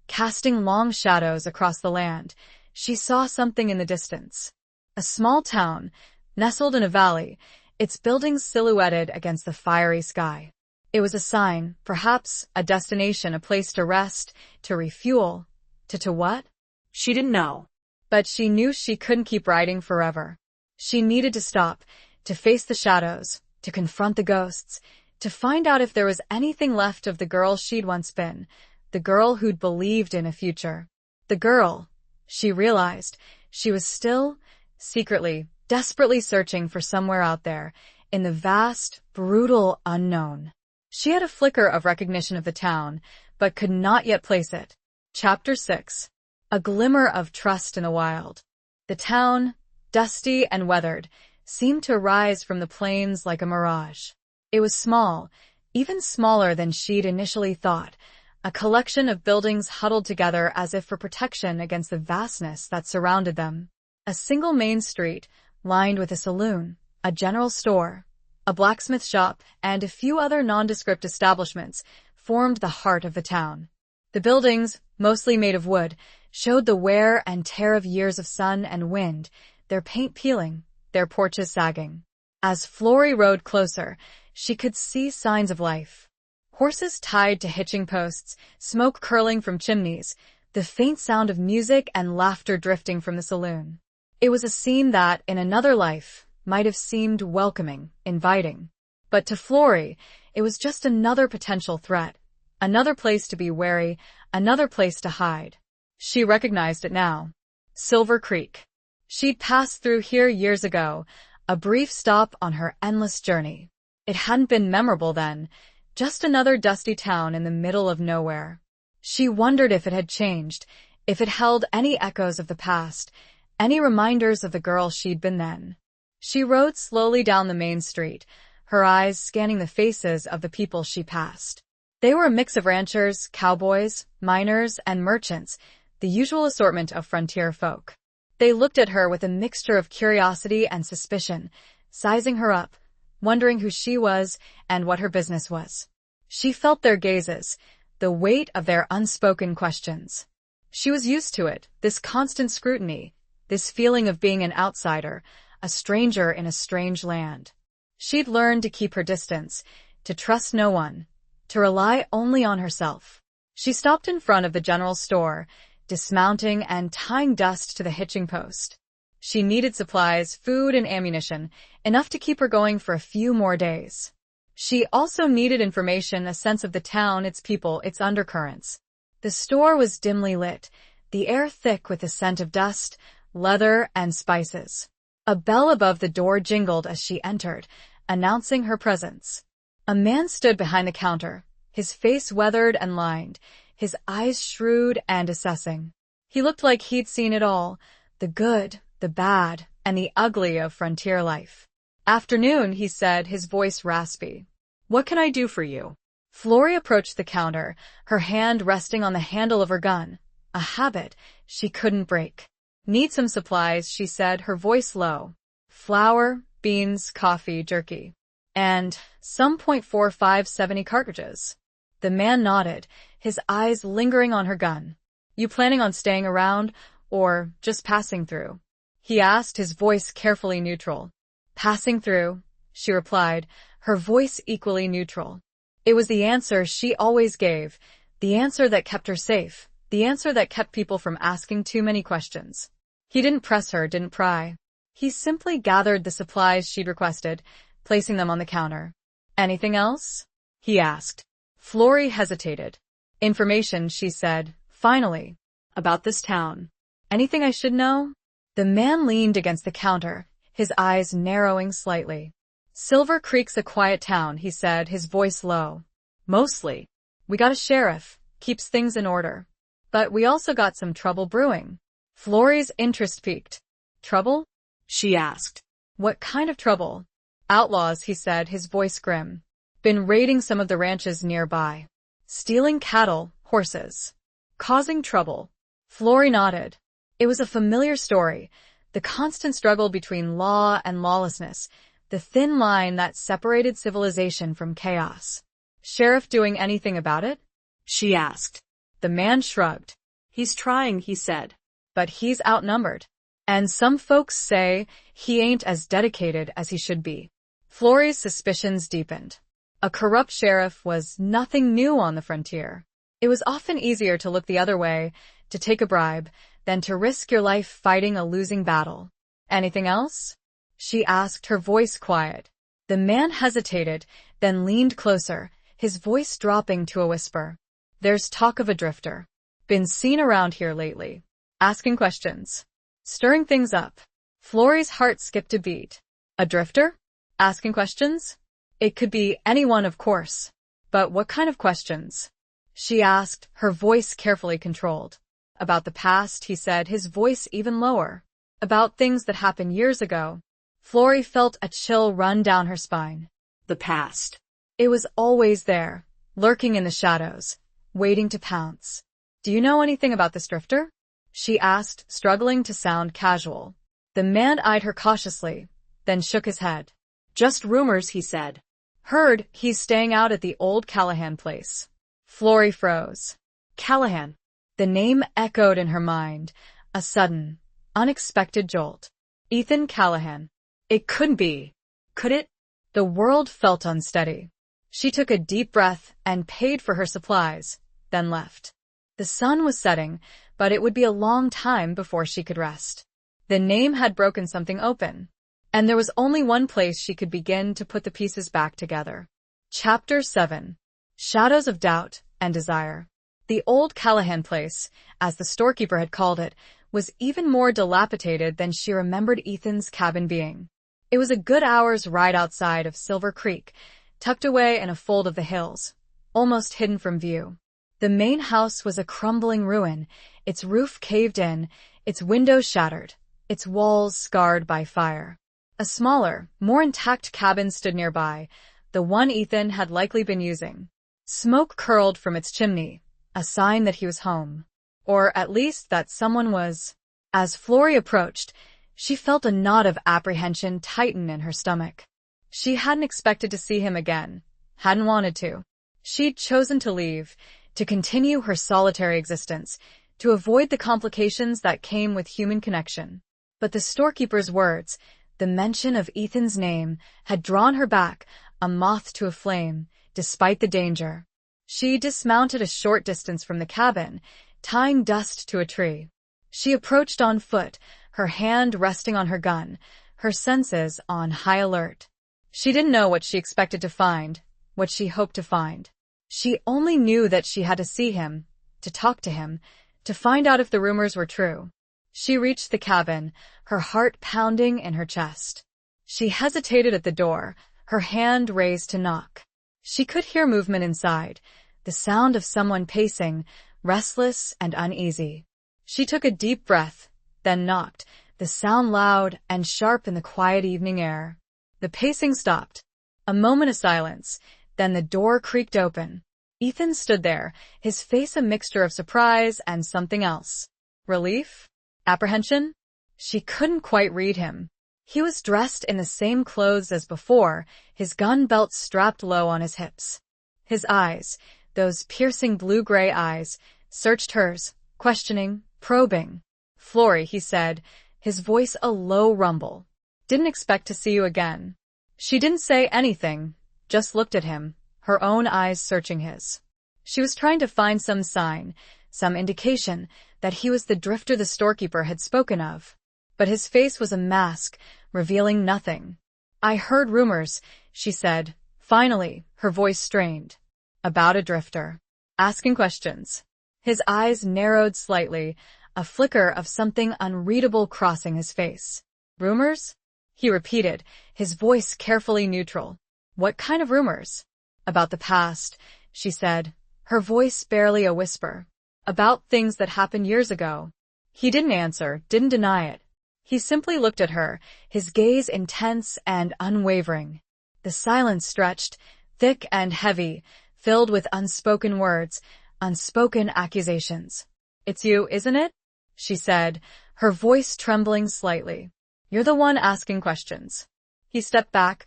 casting long shadows across the land, she saw something in the distance. A small town, nestled in a valley, its buildings silhouetted against the fiery sky. It was a sign, perhaps a destination, a place to rest, to refuel, to what? She didn't know. But she knew she couldn't keep riding forever. She needed to stop, to face the shadows, to confront the ghosts, to find out if there was anything left of the girl she'd once been, the girl who'd believed in a future. The girl, she realized, she was still, secretly, desperately searching for somewhere out there, in the vast, brutal unknown. She had a flicker of recognition of the town, but could not yet place it. Chapter 6. A glimmer of trust in the wild. The town, dusty and weathered, seemed to rise from the plains like a mirage. It was small, even smaller than she'd initially thought, a collection of buildings huddled together as if for protection against the vastness that surrounded them. A single main street, lined with a saloon, a general store, a blacksmith shop, and a few other nondescript establishments, formed the heart of the town. The buildings, mostly made of wood, showed the wear and tear of years of sun and wind, their paint peeling, their porches sagging. As Florrie rode closer, she could see signs of life. Horses tied to hitching posts, smoke curling from chimneys, the faint sound of music and laughter drifting from the saloon. It was a scene that, in another life, might have seemed welcoming, inviting. But to Florrie, it was just another potential threat, another place to be wary, another place to hide. She recognized it now. Silver Creek. She'd passed through here years ago, a brief stop on her endless journey. It hadn't been memorable then, just another dusty town in the middle of nowhere. She wondered if it had changed, if it held any echoes of the past, any reminders of the girl she'd been then. She rode slowly down the main street, her eyes scanning the faces of the people she passed. They were a mix of ranchers, cowboys, miners, and merchants, the usual assortment of frontier folk. They looked at her with a mixture of curiosity and suspicion, sizing her up, wondering who she was and what her business was. She felt their gazes, the weight of their unspoken questions. She was used to it, this constant scrutiny, this feeling of being an outsider, a stranger in a strange land. She'd learned to keep her distance, to trust no one, to rely only on herself. She stopped in front of the general store, dismounting and tying dust to the hitching post. She needed supplies, food and ammunition, enough to keep her going for a few more days. She also needed information, a sense of the town, its people, its undercurrents. The store was dimly lit, the air thick with the scent of dust, leather, and spices. A bell above the door jingled as she entered, announcing her presence. A man stood behind the counter, his face weathered and lined, his eyes shrewd and assessing. He looked like he'd seen it all, the good, the bad, and the ugly of frontier life. "Afternoon," he said, his voice raspy. "What can I do for you?" Florrie approached the counter, her hand resting on the handle of her gun, a habit she couldn't break. "Need some supplies," she said, her voice low. "Flour, beans, coffee, jerky. And some .4570 cartridges." The man nodded, his eyes lingering on her gun. "You planning on staying around, or just passing through?" he asked, his voice carefully neutral. "Passing through," she replied, her voice equally neutral. It was the answer she always gave, the answer that kept her safe, the answer that kept people from asking too many questions. He didn't press her, didn't pry. He simply gathered the supplies she'd requested, placing them on the counter. "Anything else?" he asked. Florrie hesitated. "Information," she said, finally. "About this town. Anything I should know?" The man leaned against the counter, his eyes narrowing slightly. "Silver Creek's a quiet town," he said, his voice low. "Mostly. We got a sheriff, keeps things in order. But we also got some trouble brewing." Florrie's interest piqued. "Trouble?" she asked. "What kind of trouble?" "Outlaws," he said, his voice grim. "Been raiding some of the ranches nearby. Stealing cattle, horses. Causing trouble." Florrie nodded. It was a familiar story, the constant struggle between law and lawlessness, the thin line that separated civilization from chaos. "Sheriff doing anything about it?" she asked. The man shrugged. "He's trying," he said. "But he's outnumbered. And some folks say he ain't as dedicated as he should be." Florrie's suspicions deepened. A corrupt sheriff was nothing new on the frontier. It was often easier to look the other way, to take a bribe, than to risk your life fighting a losing battle. "Anything else?" she asked, her voice quiet. The man hesitated, then leaned closer, his voice dropping to a whisper. "There's talk of a drifter. Been seen around here lately. Asking questions. Stirring things up." Florrie's heart skipped a beat. "A drifter? Asking questions?" "It could be anyone, of course. But what kind of questions?" she asked, her voice carefully controlled. "About the past," he said, his voice even lower. "About things that happened years ago." Florrie felt a chill run down her spine. The past. It was always there, lurking in the shadows, waiting to pounce. "Do you know anything about this drifter?" she asked, struggling to sound casual. The man eyed her cautiously, then shook his head. "Just rumors," he said. "Heard he's staying out at the old Callahan place." Florrie froze. Callahan. The name echoed in her mind, a sudden, unexpected jolt. Ethan Callahan. It couldn't be. Could it? The world felt unsteady. She took a deep breath and paid for her supplies, then left. The sun was setting, but it would be a long time before she could rest. The name had broken something open, and there was only one place she could begin to put the pieces back together. Chapter 7. Shadows of Doubt and Desire. The old Callahan place, as the storekeeper had called it, was even more dilapidated than she remembered Ethan's cabin being. It was a good hour's ride outside of Silver Creek, tucked away in a fold of the hills, almost hidden from view. The main house was a crumbling ruin, its roof caved in, its windows shattered, its walls scarred by fire. A smaller, more intact cabin stood nearby, the one Ethan had likely been using. Smoke curled from its chimney, a sign that he was home. Or at least that someone was. As Florrie approached, she felt a knot of apprehension tighten in her stomach. She hadn't expected to see him again, hadn't wanted to. She'd chosen to leave, to continue her solitary existence, to avoid the complications that came with human connection. But the storekeeper's words, the mention of Ethan's name, had drawn her back, a moth to a flame, despite the danger. She dismounted a short distance from the cabin, tying dust to a tree. She approached on foot, her hand resting on her gun, her senses on high alert. She didn't know what she expected to find, what she hoped to find. She only knew that she had to see him, to talk to him, to find out if the rumors were true. She reached the cabin, her heart pounding in her chest. She hesitated at the door, her hand raised to knock. She could hear movement inside, the sound of someone pacing, restless and uneasy. She took a deep breath, then knocked, the sound loud and sharp in the quiet evening air. The pacing stopped. A moment of silence, then the door creaked open. Ethan stood there, his face a mixture of surprise and something else. Relief? Apprehension? She couldn't quite read him. He was dressed in the same clothes as before, his gun belt strapped low on his hips. His eyes, those piercing blue-gray eyes, searched hers, questioning, probing. "Florrie," he said, his voice a low rumble. "Didn't expect to see you again." She didn't say anything, just looked at him, her own eyes searching his. She was trying to find some sign, some indication that he was the drifter the storekeeper had spoken of. But his face was a mask, revealing nothing. "I heard rumors," she said, finally, her voice strained. "About a drifter." Asking questions. His eyes narrowed slightly, a flicker of something unreadable crossing his face. "Rumors?" he repeated, his voice carefully neutral. "What kind of rumors?" "About the past," she said, her voice barely a whisper. "About things that happened years ago." He didn't answer, didn't deny it. He simply looked at her, his gaze intense and unwavering. The silence stretched, thick and heavy, filled with unspoken words, unspoken accusations. "It's you, isn't it?" she said, her voice trembling slightly. "You're the one asking questions." He stepped back,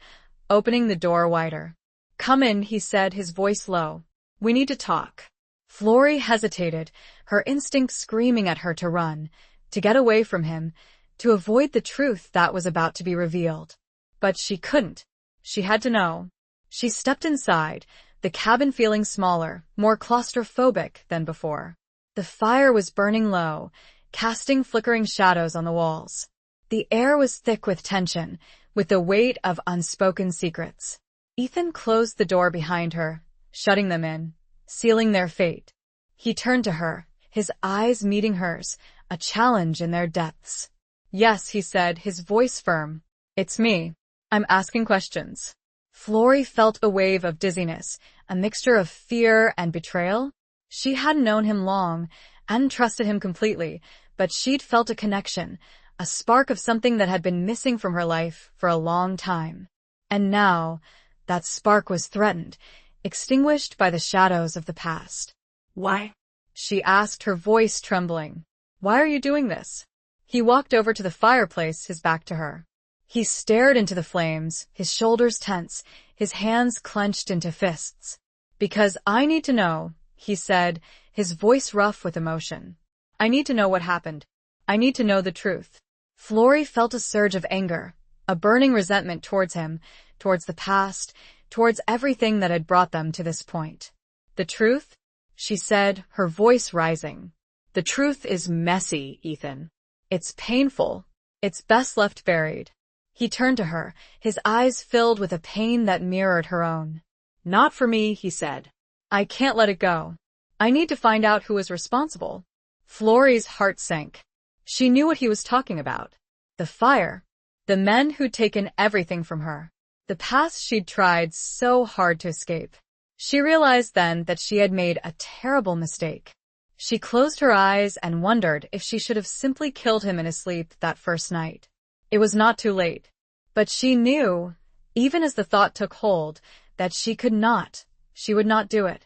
opening the door wider. "Come in," he said, his voice low. "We need to talk." Florrie hesitated, her instinct screaming at her to run, to get away from him, to avoid the truth that was about to be revealed. But she couldn't. She had to know. She stepped inside, the cabin feeling smaller, more claustrophobic than before. The fire was burning low, casting flickering shadows on the walls. The air was thick with tension, with the weight of unspoken secrets. Ethan closed the door behind her, shutting them in, sealing their fate. He turned to her, his eyes meeting hers, a challenge in their depths. "Yes," he said, his voice firm. "It's me. I'm asking questions." Florrie felt a wave of dizziness, a mixture of fear and betrayal. She hadn't known him long, hadn't trusted him completely, but she'd felt a connection, a spark of something that had been missing from her life for a long time. And now, that spark was threatened, extinguished by the shadows of the past. "Why?" she asked, her voice trembling. "Why are you doing this?" He walked over to the fireplace, his back to her. He stared into the flames, his shoulders tense, his hands clenched into fists. "Because I need to know," he said, his voice rough with emotion. "I need to know what happened. I need to know the truth." Florrie felt a surge of anger, a burning resentment towards him, towards the past, towards everything that had brought them to this point. "The truth?" she said, her voice rising. "The truth is messy, Ethan. It's painful. It's best left buried." He turned to her, his eyes filled with a pain that mirrored her own. "Not for me," he said. "I can't let it go. I need to find out who was responsible." Florrie's heart sank. She knew what he was talking about. The fire. The men who'd taken everything from her. The past she'd tried so hard to escape. She realized then that she had made a terrible mistake. She closed her eyes and wondered if she should have simply killed him in his sleep that first night. It was not too late. But she knew, even as the thought took hold, that she could not, she would not do it.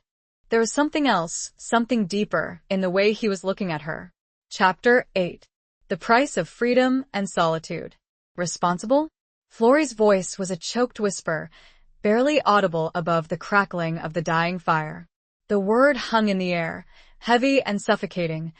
There was something else, something deeper, in the way he was looking at her. Chapter 8. The Price of Freedom and Solitude. Responsible? Florrie's voice was a choked whisper, barely audible above the crackling of the dying fire. The word hung in the air, heavy and suffocating,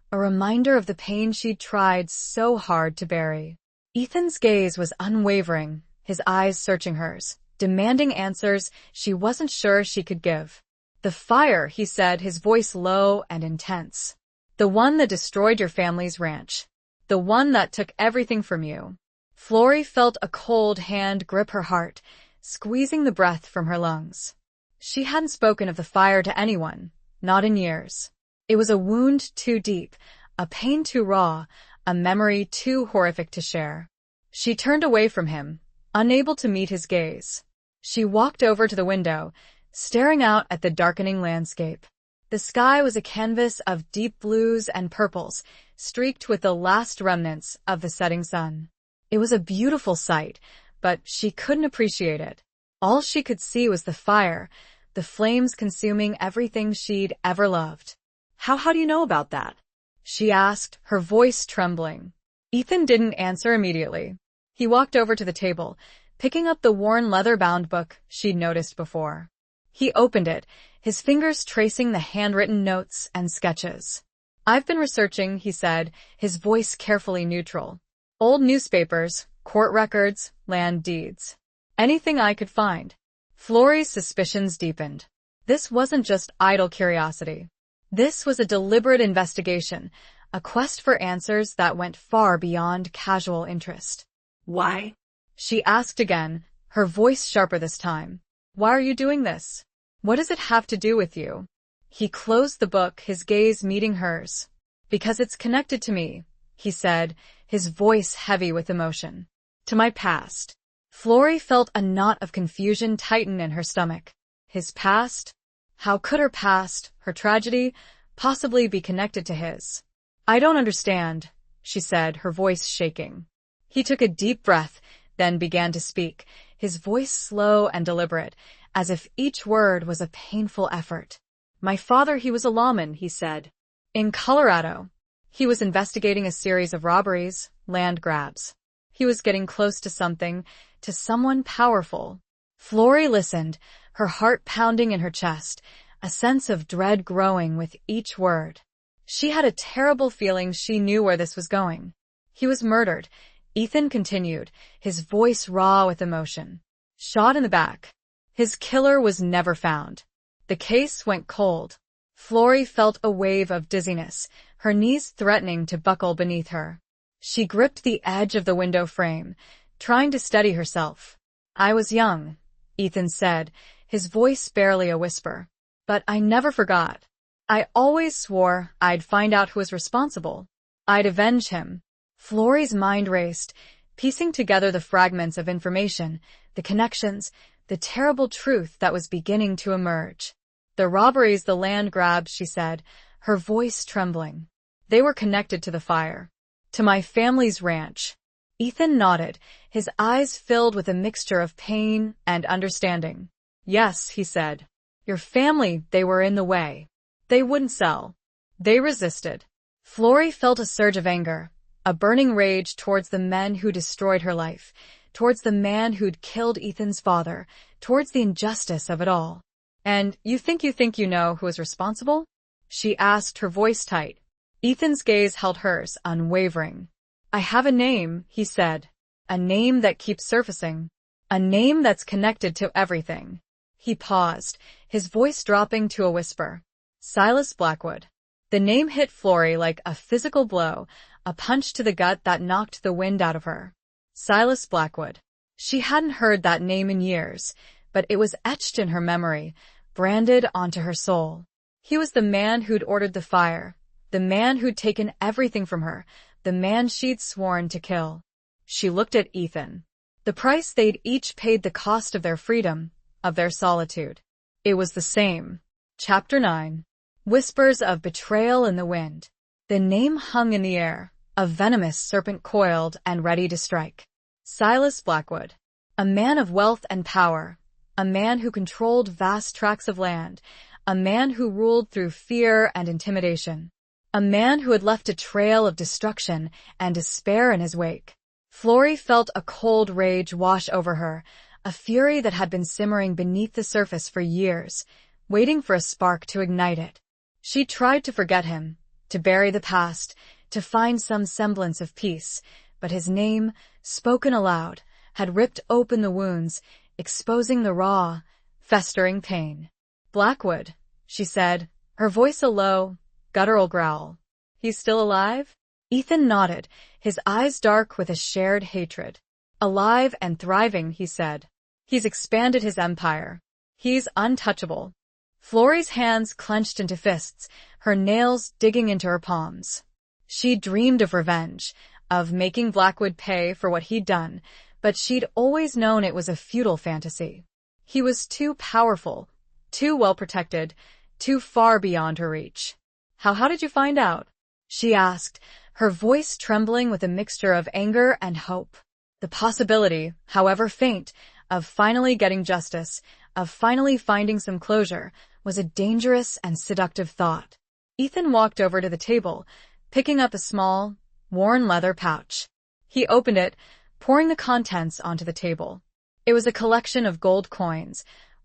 a reminder of the pain she'd tried so hard to bury. Ethan's gaze was unwavering, his eyes searching hers, demanding answers she wasn't sure she could give. The fire, he said, his voice low and intense. The one that destroyed your family's ranch. The one that took everything from you. Florrie felt a cold hand grip her heart, squeezing the breath from her lungs. She hadn't spoken of the fire to anyone, not in years. It was a wound too deep, a pain too raw, a memory too horrific to share. She turned away from him, unable to meet his gaze. She walked over to the window, staring out at the darkening landscape. The sky was a canvas of deep blues and purples, streaked with the last remnants of the setting sun. It was a beautiful sight, but she couldn't appreciate it. All she could see was the fire, the flames consuming everything she'd ever loved. How do you know about that? She asked, her voice trembling. Ethan didn't answer immediately. He walked over to the table, picking up the worn leather-bound book she'd noticed before. He opened it, his fingers tracing the handwritten notes and sketches. I've been researching, he said, his voice carefully neutral. Old newspapers, court records, land deeds. Anything I could find. Florrie's suspicions deepened. This wasn't just idle curiosity. This was a deliberate investigation, a quest for answers that went far beyond casual interest. Why? She asked again, her voice sharper this time. Why are you doing this? What does it have to do with you? He closed the book, his gaze meeting hers. Because it's connected to me, he said, his voice heavy with emotion. To my past. Florrie felt a knot of confusion tighten in her stomach. His past? How could her past, her tragedy, possibly be connected to his? I don't understand, she said, her voice shaking. He took a deep breath, then began to speak, his voice slow and deliberate, as if each word was a painful effort. My father, he was a lawman, he said. In Colorado. He was investigating a series of robberies, land grabs. He was getting close to something, to someone powerful. Florrie listened, her heart pounding in her chest, a sense of dread growing with each word. She had a terrible feeling she knew where this was going. He was murdered, Ethan continued, his voice raw with emotion. Shot in the back. His killer was never found. The case went cold. Florrie felt a wave of dizziness, her knees threatening to buckle beneath her. She gripped the edge of the window frame, trying to steady herself. I was young, Ethan said, his voice barely a whisper. But I never forgot. I always swore I'd find out who was responsible. I'd avenge him. Florrie's mind raced, piecing together the fragments of information, the connections, the terrible truth that was beginning to emerge. The robberies, the land grabs, she said, her voice trembling. They were connected to the fire. To my family's ranch. Ethan nodded, his eyes filled with a mixture of pain and understanding. Yes, he said. Your family, they were in the way. They wouldn't sell. They resisted. Florrie felt a surge of anger, a burning rage towards the men who destroyed her life, towards the man who'd killed Ethan's father, towards the injustice of it all. And you think you know who is responsible? She asked, her voice tight. Ethan's gaze held hers, unwavering. I have a name, he said. A name that keeps surfacing. A name that's connected to everything. He paused, his voice dropping to a whisper. Silas Blackwood. The name hit Florrie like a physical blow, a punch to the gut that knocked the wind out of her. Silas Blackwood. She hadn't heard that name in years, but it was etched in her memory, branded onto her soul. He was the man who'd ordered the fire, the man who'd taken everything from her, the man she'd sworn to kill. She looked at Ethan. The price they'd each paid, the cost of their freedom, of their solitude. It was the same. Chapter 9. Whispers of betrayal in the wind. The name hung in the air, a venomous serpent coiled and ready to strike. Silas Blackwood. A man of wealth and power. A man who controlled vast tracts of land. a man who ruled through fear and intimidation. A man who had left a trail of destruction and despair in his wake. Florrie felt a cold rage wash over her, a fury that had been simmering beneath the surface for years, waiting for a spark to ignite it. She tried to forget him, to bury the past, to find some semblance of peace, but his name, spoken aloud, had ripped open the wounds, exposing the raw, festering pain. "Blackwood," she said, her voice a low, guttural growl. "He's still alive?" Ethan nodded, his eyes dark with a shared hatred. "Alive and thriving," he said. "He's expanded his empire. He's untouchable." Florrie's hands clenched into fists, her nails digging into her palms. She dreamed of revenge, of making Blackwood pay for what he'd done, but she'd always known it was a futile fantasy. He was too powerful, too well-protected, too far beyond her reach. How did you find out?" she asked, her voice trembling with a mixture of anger and hope. The possibility, however faint, of finally getting justice, of finally finding some closure, was a dangerous and seductive thought. Ethan walked over to the table, picking up a small, worn leather pouch. He opened it, pouring the contents onto the table. It was a collection of gold coins,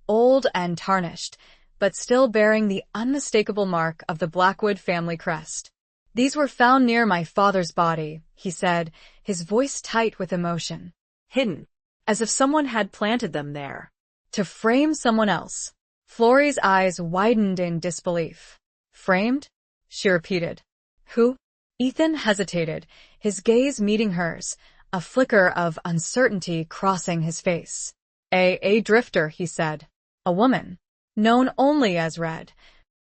old and tarnished, but still bearing the unmistakable mark of the Blackwood family crest. "These were found near my father's body," he said, his voice tight with emotion. Hidden, as if someone had planted them there. "To frame someone else." Florrie's eyes widened in disbelief. "Framed?" she repeated. "Who?" Ethan hesitated, his gaze meeting hers, a flicker of uncertainty crossing his face. A drifter," he said. "A woman. Known only as Red."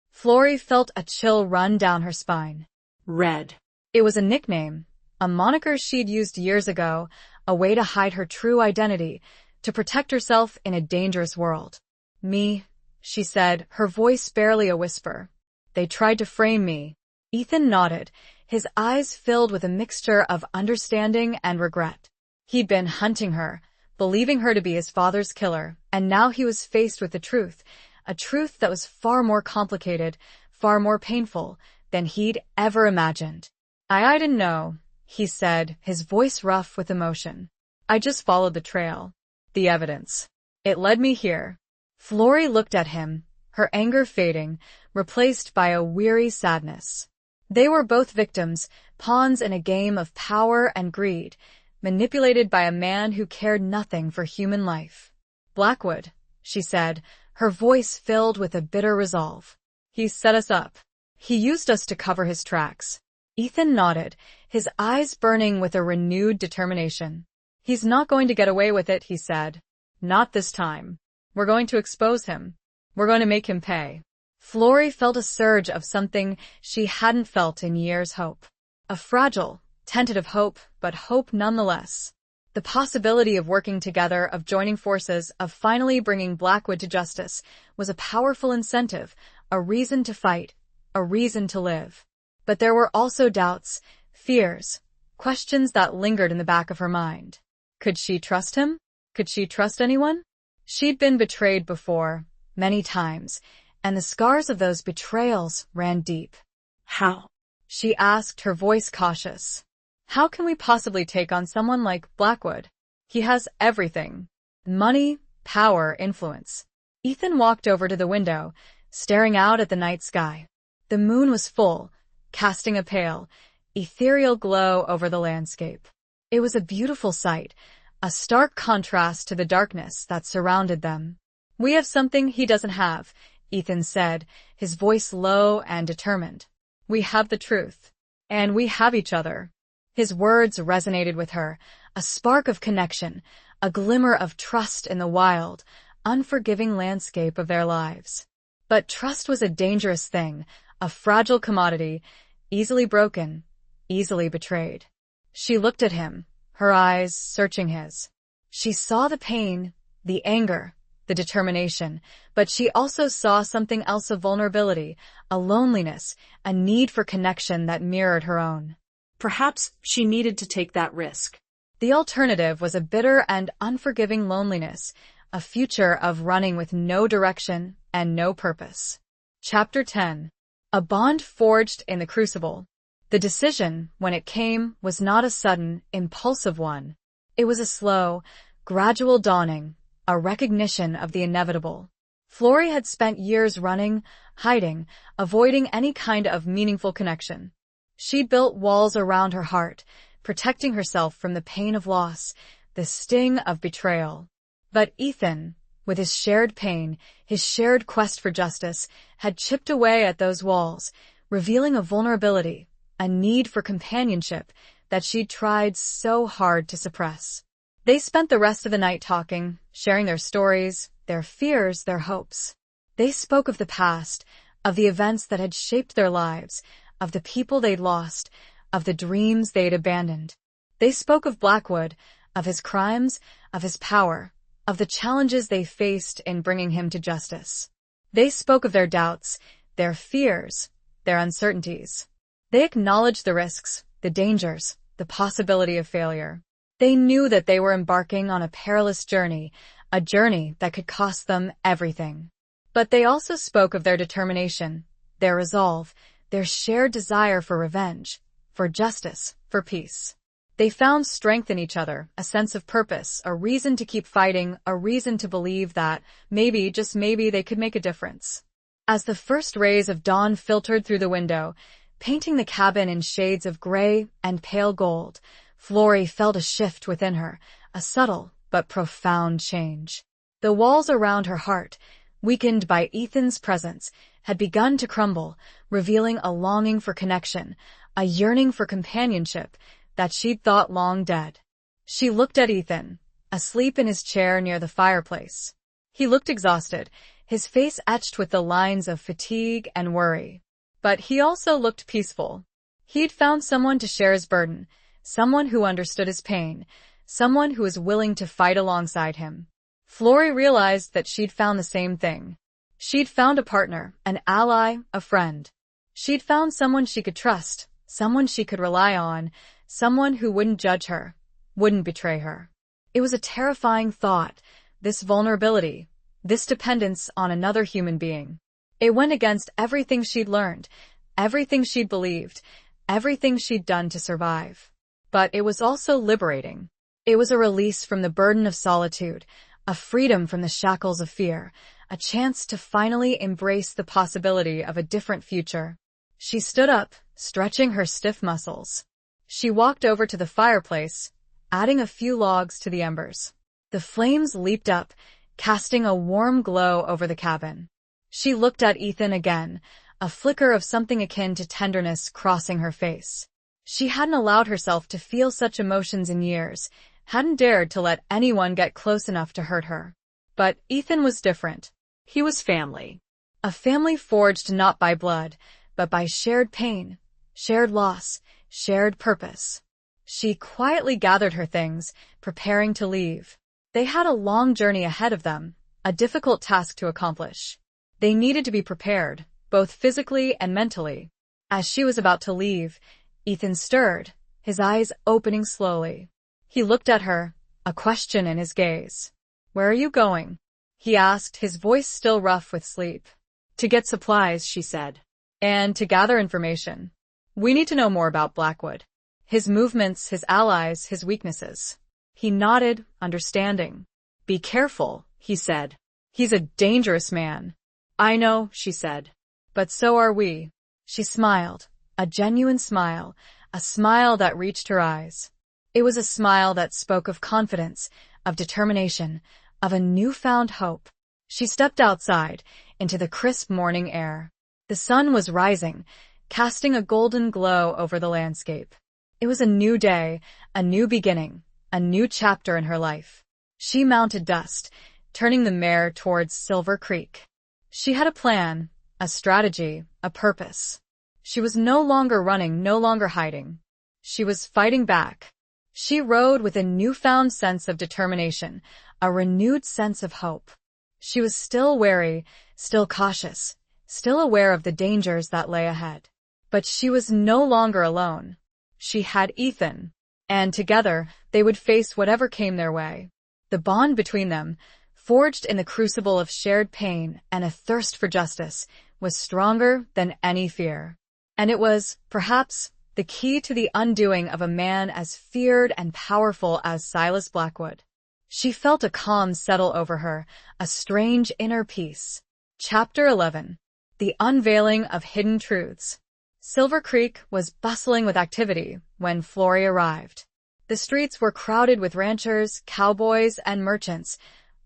Florrie felt a chill run down her spine. Red. It was a nickname, a moniker she'd used years ago, a way to hide her true identity, to protect herself in a dangerous world. "Me," she said, her voice barely a whisper. "They tried to frame me." Ethan nodded, his eyes filled with a mixture of understanding and regret. He'd been hunting her, believing her to be his father's killer, and now he was faced with the truth, a truth that was far more complicated, far more painful than he'd ever imagined. I didn't know," he said, his voice rough with emotion. "I just followed the trail. The evidence. It led me here." Florrie looked at him, her anger fading, replaced by a weary sadness. They were both victims, pawns in a game of power and greed, manipulated by a man who cared nothing for human life. "Blackwood," she said, her voice filled with a bitter resolve. "He set us up. He used us to cover his tracks." Ethan nodded, his eyes burning with a renewed determination. "He's not going to get away with it," he said. "Not this time. We're going to expose him. We're going to make him pay." Florrie felt a surge of something she hadn't felt in years. Hope. A fragile, tentative hope, but hope nonetheless. The possibility of working together, of joining forces, of finally bringing Blackwood to justice, was a powerful incentive, a reason to fight, a reason to live. But there were also doubts, fears, questions that lingered in the back of her mind. Could she trust him? Could she trust anyone? She'd been betrayed before, many times, and the scars of those betrayals ran deep. "How?" she asked, her voice cautious. "How can we possibly take on someone like Blackwood? He has everything. Money, power, influence." Ethan walked over to the window, staring out at the night sky. The moon was full, casting a pale, ethereal glow over the landscape. It was a beautiful sight, a stark contrast to the darkness that surrounded them. "We have something he doesn't have," Ethan said, his voice low and determined. "We have the truth. And we have each other." His words resonated with her, a spark of connection, a glimmer of trust in the wild, unforgiving landscape of their lives. But trust was a dangerous thing, a fragile commodity, easily broken, easily betrayed. She looked at him, her eyes searching his. She saw the pain, the anger, the determination, but she also saw something else, of vulnerability, a loneliness, a need for connection that mirrored her own. Perhaps she needed to take that risk. The alternative was a bitter and unforgiving loneliness, a future of running with no direction and no purpose. Chapter 10. A bond forged in the crucible. The decision, when it came, was not a sudden, impulsive one. It was a slow, gradual dawning, a recognition of the inevitable. Florrie had spent years running, hiding, avoiding any kind of meaningful connection. She'd built walls around her heart, protecting herself from the pain of loss, the sting of betrayal. But Ethan, with his shared pain, his shared quest for justice, had chipped away at those walls, revealing a vulnerability, a need for companionship that she'd tried so hard to suppress. They spent the rest of the night talking, sharing their stories, their fears, their hopes. They spoke of the past, of the events that had shaped their lives, of the people they'd lost, of the dreams they'd abandoned. They spoke of Blackwood, of his crimes, of his power, of the challenges they faced in bringing him to justice. They spoke of their doubts, their fears, their uncertainties. They acknowledged the risks, the dangers, the possibility of failure. They knew that they were embarking on a perilous journey, a journey that could cost them everything. But they also spoke of their determination, their resolve, their shared desire for revenge, for justice, for peace. They found strength in each other, a sense of purpose, a reason to keep fighting, a reason to believe that, maybe, just maybe, they could make a difference. As the first rays of dawn filtered through the window, painting the cabin in shades of gray and pale gold, Florrie felt a shift within her, a subtle but profound change. The walls around her heart, weakened by Ethan's presence, had begun to crumble, revealing a longing for connection, a yearning for companionship that she'd thought long dead. She looked at Ethan, asleep in his chair near the fireplace. He looked exhausted, his face etched with the lines of fatigue and worry. But he also looked peaceful. He'd found someone to share his burden, someone who understood his pain, someone who was willing to fight alongside him. Florrie realized that she'd found the same thing. She'd found a partner, an ally, a friend. She'd found someone she could trust, someone she could rely on, someone who wouldn't judge her, wouldn't betray her. It was a terrifying thought, this vulnerability, this dependence on another human being. It went against everything she'd learned, everything she'd believed, everything she'd done to survive. But it was also liberating. It was a release from the burden of solitude, a freedom from the shackles of fear, a chance to finally embrace the possibility of a different future. She stood up, stretching her stiff muscles. She walked over to the fireplace, adding a few logs to the embers. The flames leaped up, casting a warm glow over the cabin. She looked at Ethan again, a flicker of something akin to tenderness crossing her face. She hadn't allowed herself to feel such emotions in years, hadn't dared to let anyone get close enough to hurt her. But Ethan was different. He was family. A family forged not by blood, but by shared pain, shared loss, shared purpose. She quietly gathered her things, preparing to leave. They had a long journey ahead of them, a difficult task to accomplish. They needed to be prepared, both physically and mentally. As she was about to leave, Ethan stirred, his eyes opening slowly. He looked at her, a question in his gaze. "Where are you going?" he asked, his voice still rough with sleep. "To get supplies," she said. "And to gather information. We need to know more about Blackwood. His movements, his allies, his weaknesses." He nodded, understanding. "Be careful," he said. "He's a dangerous man." "I know," she said. "But so are we." She smiled, a genuine smile, a smile that reached her eyes. It was a smile that spoke of confidence, of determination, of a newfound hope. She stepped outside, into the crisp morning air. The sun was rising, casting a golden glow over the landscape. It was a new day, a new beginning, a new chapter in her life. She mounted Dust, turning the mare towards Silver Creek. She had a plan, a strategy, a purpose. She was no longer running, no longer hiding. She was fighting back. She rode with a newfound sense of determination, a renewed sense of hope. She was still wary, still cautious, still aware of the dangers that lay ahead. But she was no longer alone. She had Ethan, and together they would face whatever came their way. The bond between them, forged in the crucible of shared pain and a thirst for justice, was stronger than any fear. And it was, perhaps, the key to the undoing of a man as feared and powerful as Silas Blackwood. She felt a calm settle over her, a strange inner peace. Chapter 11. The Unveiling of Hidden Truths. Silver Creek was bustling with activity when Florrie arrived. The streets were crowded with ranchers, cowboys, and merchants,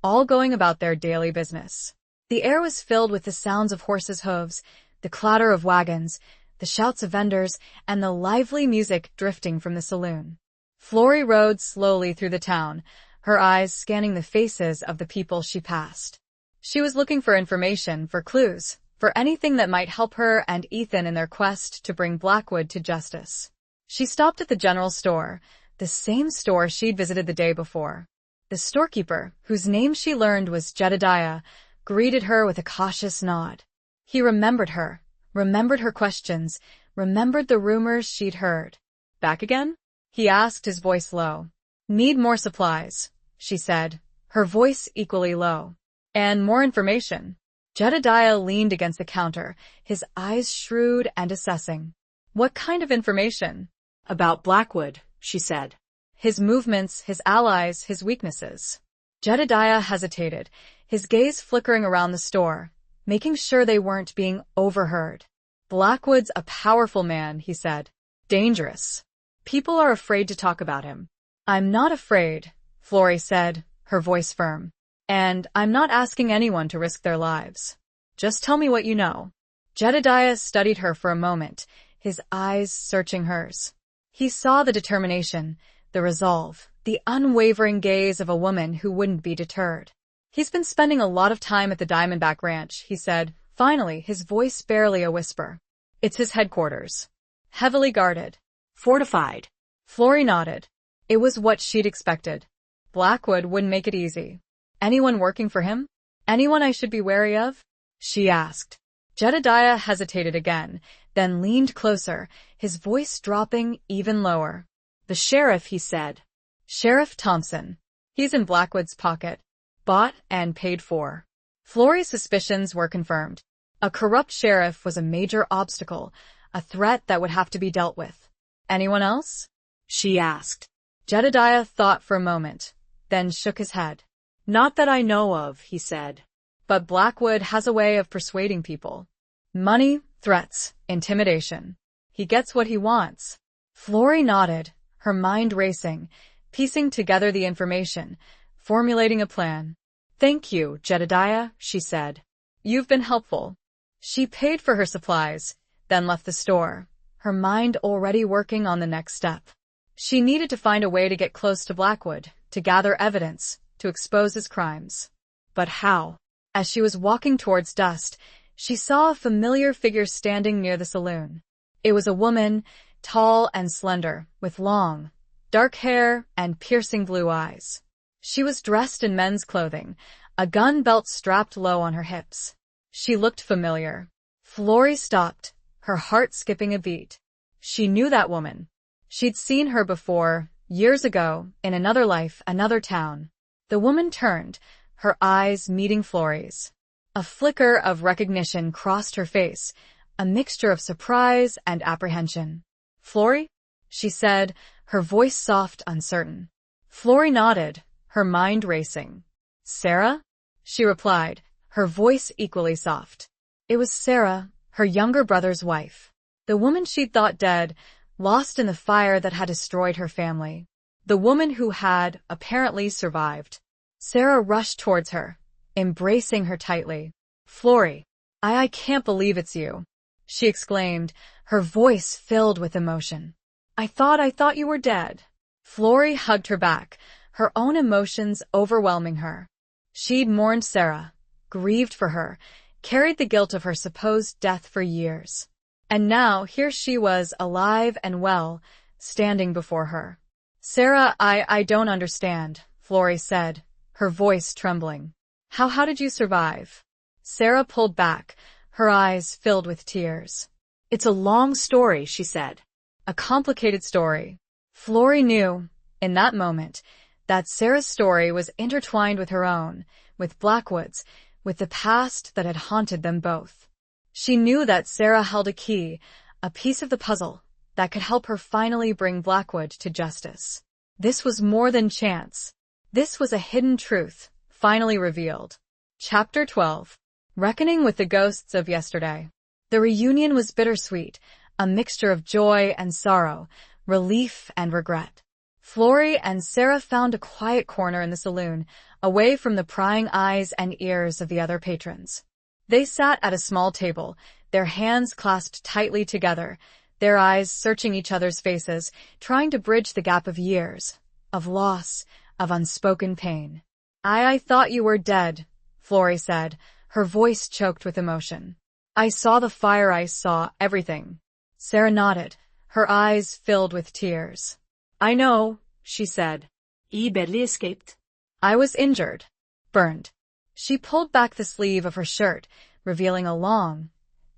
all going about their daily business. The air was filled with the sounds of horses' hooves, the clatter of wagons, the shouts of vendors, and the lively music drifting from the saloon. Florrie rode slowly through the town, her eyes scanning the faces of the people she passed. She was looking for information, for clues, for anything that might help her and Ethan in their quest to bring Blackwood to justice. She stopped at the general store, the same store she'd visited the day before. The storekeeper, whose name she learned was Jedediah, greeted her with a cautious nod. He remembered her questions, remembered the rumors she'd heard. "Back again?" he asked, his voice low. "Need more supplies," she said, her voice equally low. "And more information." Jedediah leaned against the counter, his eyes shrewd and assessing. "What kind of information?" "About Blackwood," she said. "His movements, his allies, his weaknesses." Jedediah hesitated, his gaze flickering around the store, making sure they weren't being overheard. "Blackwood's a powerful man," he said. "Dangerous. People are afraid to talk about him." "I'm not afraid," Florrie said, her voice firm. "And I'm not asking anyone to risk their lives. Just tell me what you know." Jedediah studied her for a moment, his eyes searching hers. He saw the determination, the resolve, the unwavering gaze of a woman who wouldn't be deterred. "He's been spending a lot of time at the Diamondback Ranch," he said, finally, his voice barely a whisper. "It's his headquarters. Heavily guarded. Fortified." Florrie nodded. It was what she'd expected. Blackwood wouldn't make it easy. "Anyone working for him? Anyone I should be wary of?" she asked. Jedediah hesitated again, then leaned closer, his voice dropping even lower. "The sheriff," he said. "Sheriff Thompson. He's in Blackwood's pocket. Bought and paid for." Florrie's suspicions were confirmed. A corrupt sheriff was a major obstacle, a threat that would have to be dealt with. "Anyone else?" she asked. Jedediah thought for a moment, then shook his head. "Not that I know of," he said. "But Blackwood has a way of persuading people. Money, threats, intimidation. He gets what he wants." Florrie nodded, her mind racing, piecing together the information, formulating a plan. "Thank you, Jedediah," she said. "You've been helpful." She paid for her supplies, then left the store, her mind already working on the next step. She needed to find a way to get close to Blackwood, to gather evidence, to expose his crimes. But how? As she was walking towards Dust, she saw a familiar figure standing near the saloon. It was a woman, tall and slender, with long, dark hair and piercing blue eyes. She was dressed in men's clothing, a gun belt strapped low on her hips. She looked familiar. Florrie stopped, her heart skipping a beat. She knew that woman. She'd seen her before, years ago, in another life, another town. The woman turned, her eyes meeting Florrie's. A flicker of recognition crossed her face, a mixture of surprise and apprehension. "Florrie?" she said, her voice soft, uncertain. Florrie nodded, her mind racing. "Sarah?" she replied, her voice equally soft. It was Sarah, her younger brother's wife. The woman she'd thought dead, lost in the fire that had destroyed her family. The woman who had, apparently, survived. Sarah rushed towards her, embracing her tightly. "Florrie, I can't believe it's you," she exclaimed, her voice filled with emotion. I thought you were dead." Florrie hugged her back, her own emotions overwhelming her. She'd mourned Sarah, grieved for her, carried the guilt of her supposed death for years. And now here she was, alive and well, standing before her. "Sarah, I don't understand," Florrie said, her voice trembling. How did you survive?" Sarah pulled back, her eyes filled with tears. "It's a long story," she said. A complicated story. Florrie knew, in that moment, that Sarah's story was intertwined with her own, with Blackwood's, with the past that had haunted them both. She knew that Sarah held a key, a piece of the puzzle, that could help her finally bring Blackwood to justice. This was more than chance. This was a hidden truth, finally revealed. Chapter 12. Reckoning with the Ghosts of Yesterday. The reunion was bittersweet, a mixture of joy and sorrow, relief and regret. Florrie and Sarah found a quiet corner in the saloon, away from the prying eyes and ears of the other patrons. They sat at a small table, their hands clasped tightly together, their eyes searching each other's faces, trying to bridge the gap of years, of loss, of unspoken pain. I thought you were dead, Florrie said, her voice choked with emotion. I saw the fire, I saw everything. Sarah nodded, her eyes filled with tears. I know, she said. I barely escaped. I was injured. Burned. She pulled back the sleeve of her shirt, revealing a long,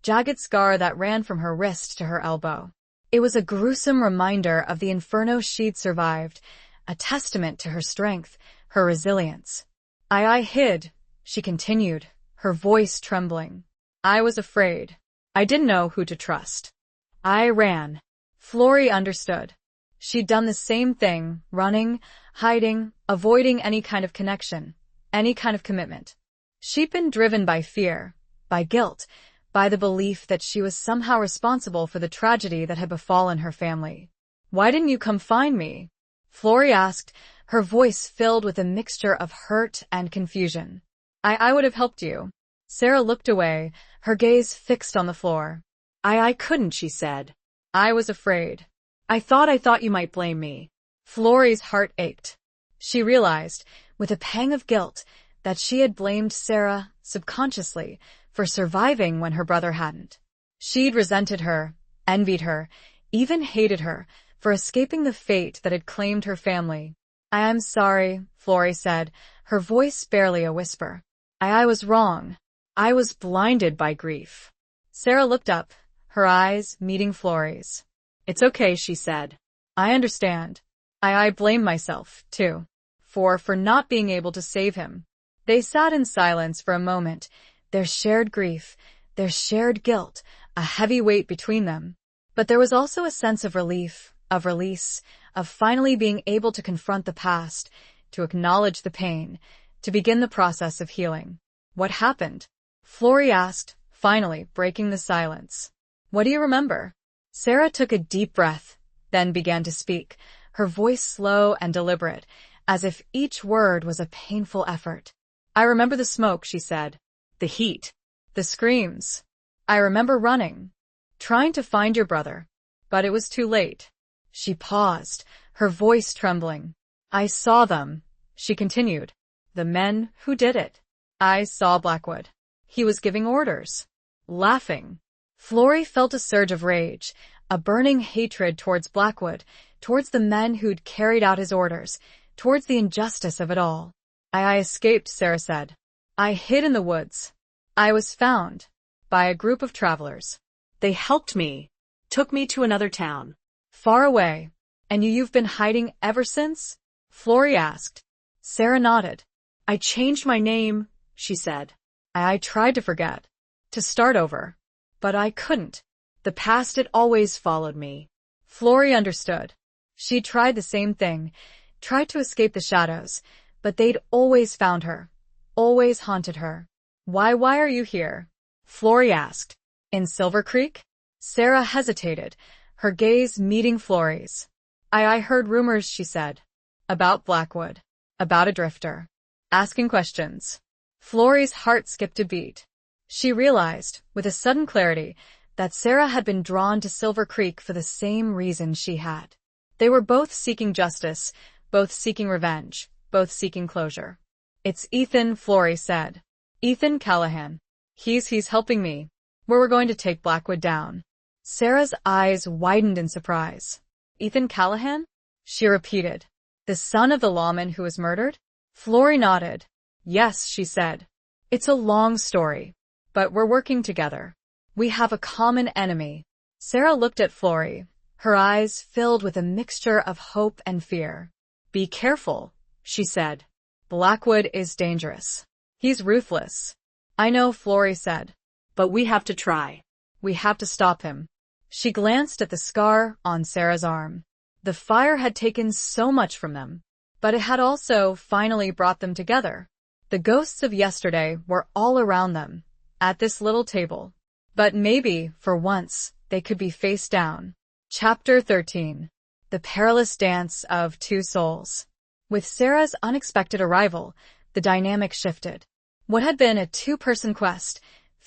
jagged scar that ran from her wrist to her elbow. It was a gruesome reminder of the inferno she'd survived, a testament to her strength, her resilience. I hid, she continued, her voice trembling. I was afraid. I didn't know who to trust. I ran. Florrie understood. She'd done the same thing, running, hiding, avoiding any kind of connection, any kind of commitment. She'd been driven by fear, by guilt, by the belief that she was somehow responsible for the tragedy that had befallen her family. Why didn't you come find me? Florrie asked, her voice filled with a mixture of hurt and confusion. I would have helped you. Sarah looked away, her gaze fixed on the floor. I couldn't, she said. I was afraid. I thought you might blame me. Florrie's heart ached. She realized, with a pang of guilt, that she had blamed Sarah, subconsciously, for surviving when her brother hadn't. She'd resented her, envied her, even hated her, for escaping the fate that had claimed her family. I'm sorry, Florrie said, her voice barely a whisper. I was wrong. I was blinded by grief. Sarah looked up, her eyes meeting Florrie's. It's okay, she said. I understand. I blame myself, too, for not being able to save him. They sat in silence for a moment, their shared grief, their shared guilt, a heavy weight between them. But there was also a sense of relief, of release, of finally being able to confront the past, to acknowledge the pain, to begin the process of healing. What happened? Florrie asked, finally breaking the silence. What do you remember? Sarah took a deep breath, then began to speak, her voice slow and deliberate, as if each word was a painful effort. I remember the smoke, she said. The heat. The screams. I remember running. Trying to find your brother. But it was too late. She paused, her voice trembling. I saw them, she continued. The men who did it. I saw Blackwood. He was giving orders. Laughing. Florrie felt a surge of rage, a burning hatred towards Blackwood, towards the men who'd carried out his orders, towards the injustice of it all. I escaped, Sarah said. I hid in the woods. I was found by a group of travelers. They helped me, took me to another town. Far away. And you've been hiding ever since? Florrie asked. Sarah nodded. I changed my name, she said. I tried to forget, to start over. But I couldn't. The past had always followed me. Florrie understood. She tried the same thing, tried to escape the shadows, but they'd always found her, always haunted her. Why are you here? Florrie asked. In Silver Creek? Sarah hesitated, her gaze meeting Florrie's. I heard rumors, she said. About Blackwood. About a drifter. Asking questions. Florrie's heart skipped a beat. She realized, with a sudden clarity, that Sarah had been drawn to Silver Creek for the same reason she had. They were both seeking justice, both seeking revenge, both seeking closure. It's Ethan, Florrie said. Ethan Callahan. He's helping me. We're going to take Blackwood down. Sarah's eyes widened in surprise. Ethan Callahan? She repeated. The son of the lawman who was murdered? Florrie nodded. Yes, she said. It's a long story. But we're working together. We have a common enemy. Sarah looked at Florrie, her eyes filled with a mixture of hope and fear. Be careful, she said. Blackwood is dangerous. He's ruthless. I know, Florrie said. but we have to try. We have to stop him. She glanced at the scar on Sarah's arm. The fire had taken so much from them, but it had also finally brought them together. The ghosts of yesterday were all around them, at this little table. But maybe, for once, they could be face down. Chapter 13. The Perilous Dance of Two Souls. With Sarah's unexpected arrival, the dynamic shifted. What had been a two-person quest,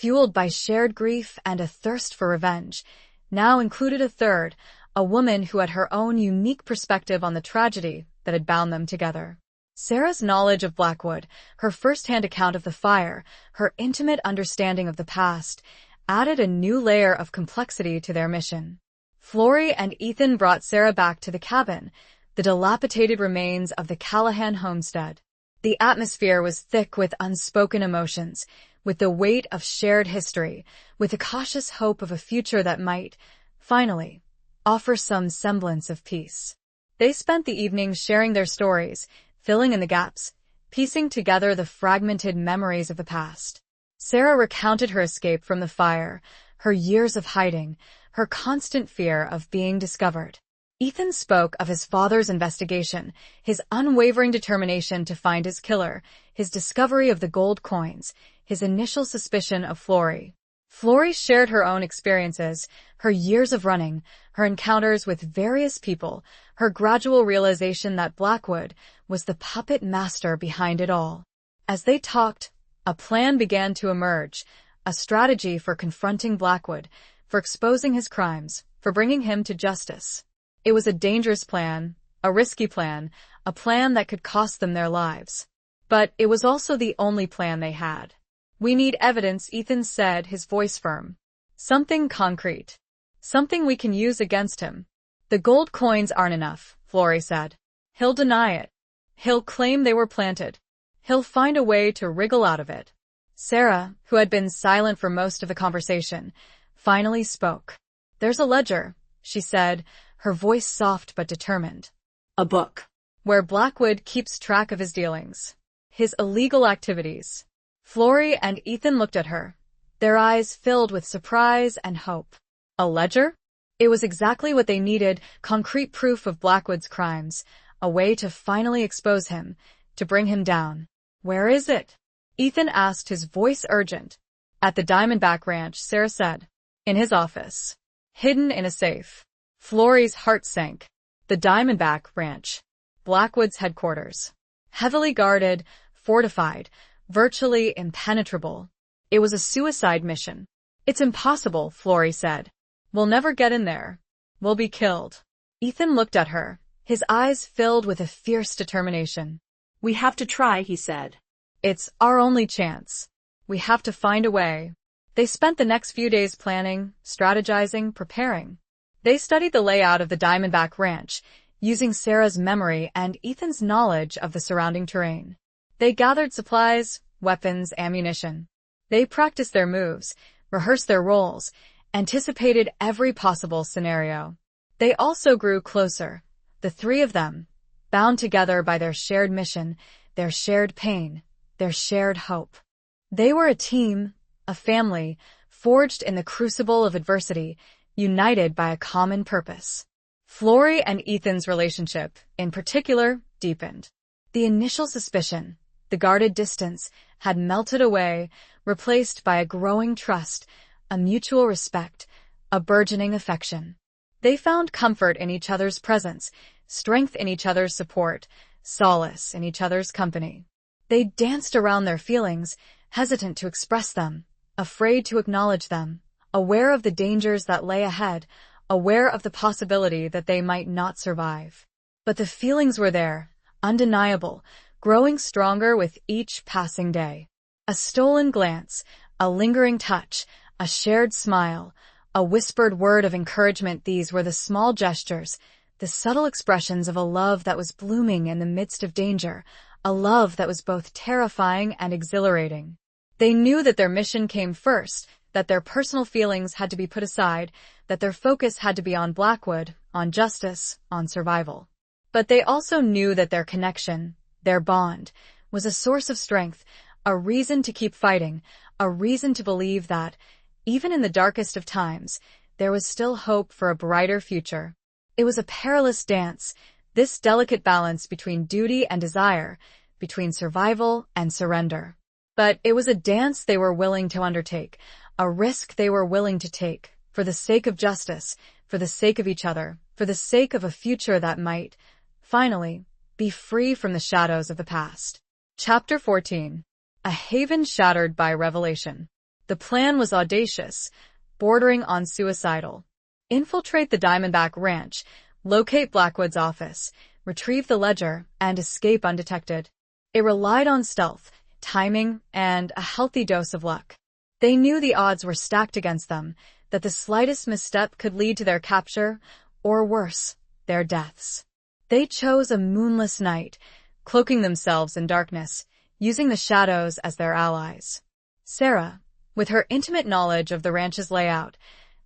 fueled by shared grief and a thirst for revenge, now included a third, a woman who had her own unique perspective on the tragedy that had bound them together. Sarah's knowledge of Blackwood, her first-hand account of the fire, her intimate understanding of the past, added a new layer of complexity to their mission. Florrie and Ethan brought Sarah back to the cabin, the dilapidated remains of the Callahan homestead. The atmosphere was thick with unspoken emotions, with the weight of shared history, with a cautious hope of a future that might, finally, offer some semblance of peace. They spent the evening sharing their stories, filling in the gaps, piecing together the fragmented memories of the past. Sarah recounted her escape from the fire, her years of hiding, her constant fear of being discovered. Ethan spoke of his father's investigation, his unwavering determination to find his killer, his discovery of the gold coins, his initial suspicion of Florrie. Florrie shared her own experiences, her years of running, her encounters with various people, her gradual realization that Blackwood was the puppet master behind it all. As they talked, a plan began to emerge, a strategy for confronting Blackwood, for exposing his crimes, for bringing him to justice. It was a dangerous plan, a risky plan, a plan that could cost them their lives. But it was also the only plan they had. "We need evidence," Ethan said, his voice firm. "Something concrete. Something we can use against him." "The gold coins aren't enough," Florrie said. "He'll deny it. He'll claim they were planted. He'll find a way to wriggle out of it." Sarah, who had been silent for most of the conversation, finally spoke. "There's a ledger," she said, her voice soft but determined. "A book. "Where Blackwood keeps track of his dealings. His illegal activities." Florrie and Ethan looked at her, their eyes filled with surprise and hope. A ledger? It was exactly what they needed, concrete proof of Blackwood's crimes, a way to finally expose him, to bring him down. "Where is it?" Ethan asked, his voice urgent. "At the Diamondback Ranch," Sarah said. "In his office. Hidden in a safe." Florrie's heart sank. The Diamondback Ranch. Blackwood's headquarters. Heavily guarded, fortified, virtually impenetrable. It was a suicide mission. "It's impossible," Florrie said. "We'll never get in there. We'll be killed." Ethan looked at her, his eyes filled with a fierce determination. "We have to try," he said. "It's our only chance. We have to find a way." They spent the next few days planning, strategizing, preparing. They studied the layout of the Diamondback Ranch, using Sarah's memory and Ethan's knowledge of the surrounding terrain. They gathered supplies, weapons, ammunition. They practiced their moves, rehearsed their roles, anticipated every possible scenario. They also grew closer, the three of them, bound together by their shared mission, their shared pain, their shared hope. They were a team, a family, forged in the crucible of adversity, united by a common purpose. Florrie and Ethan's relationship, in particular, deepened. The initial suspicion, the guarded distance, had melted away, replaced by a growing trust, a mutual respect, a burgeoning affection. They found comfort in each other's presence, strength in each other's support, solace in each other's company. They danced around their feelings, hesitant to express them, afraid to acknowledge them, aware of the dangers that lay ahead, aware of the possibility that they might not survive. But the feelings were there, undeniable, growing stronger with each passing day. A stolen glance, a lingering touch, a shared smile, a whispered word of encouragement, these were the small gestures, the subtle expressions of a love that was blooming in the midst of danger, a love that was both terrifying and exhilarating. They knew that their mission came first, that their personal feelings had to be put aside, that their focus had to be on Blackwood, on justice, on survival. But they also knew that their connection, their bond, was a source of strength, a reason to keep fighting, a reason to believe that, Even in the darkest of times, there was still hope for a brighter future. It was a perilous dance, this delicate balance between duty and desire, between survival and surrender. But it was a dance they were willing to undertake, a risk they were willing to take, for the sake of justice, for the sake of each other, for the sake of a future that might, finally, be free from the shadows of the past. Chapter 14. A haven shattered by revelation. The plan was audacious, bordering on suicidal. Infiltrate the Diamondback Ranch, locate Blackwood's office, retrieve the ledger, and escape undetected. It relied on stealth, timing, and a healthy dose of luck. They knew the odds were stacked against them, that the slightest misstep could lead to their capture, or worse, their deaths. They chose a moonless night, cloaking themselves in darkness, using the shadows as their allies. Sarah, with her intimate knowledge of the ranch's layout,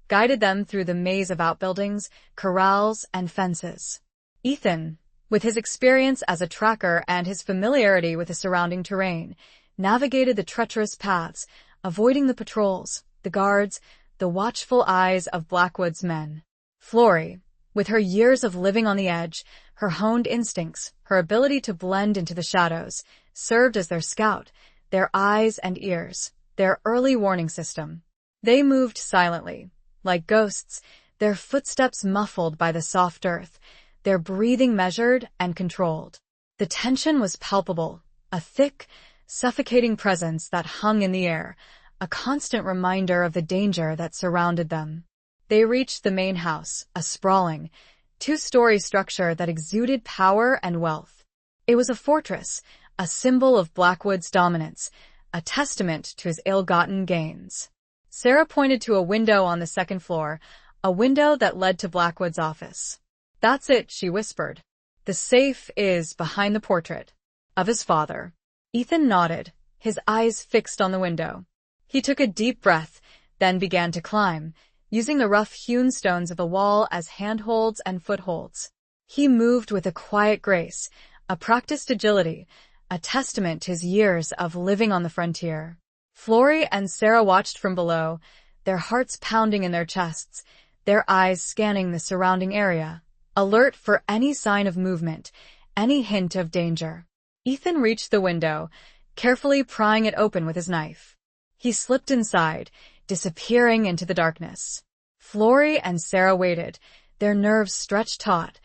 guided them through the maze of outbuildings, corrals, and fences. Ethan, with his experience as a tracker and his familiarity with the surrounding terrain, navigated the treacherous paths, avoiding the patrols, the guards, the watchful eyes of Blackwood's men. Florrie, with her years of living on the edge, her honed instincts, her ability to blend into the shadows, served as their scout, their eyes and ears, their early warning system. They moved silently, like ghosts, their footsteps muffled by the soft earth, their breathing measured and controlled. The tension was palpable, a thick, suffocating presence that hung in the air, a constant reminder of the danger that surrounded them. They reached the main house, a sprawling, two-story structure that exuded power and wealth. It was a fortress, a symbol of Blackwood's dominance, a testament to his ill-gotten gains. Sarah pointed to a window on the second floor, a window that led to Blackwood's office. "That's it," she whispered. "The safe is behind the portrait of his father." Ethan nodded, his eyes fixed on the window. He took a deep breath, then began to climb, using the rough-hewn stones of the wall as handholds and footholds. He moved with a quiet grace, a practiced agility, a testament to his years of living on the frontier. Florrie and Sarah watched from below, their hearts pounding in their chests, their eyes scanning the surrounding area, alert for any sign of movement, any hint of danger. Ethan reached the window, carefully prying it open with his knife. He slipped inside, disappearing into the darkness. Florrie and Sarah waited, their nerves stretched taut,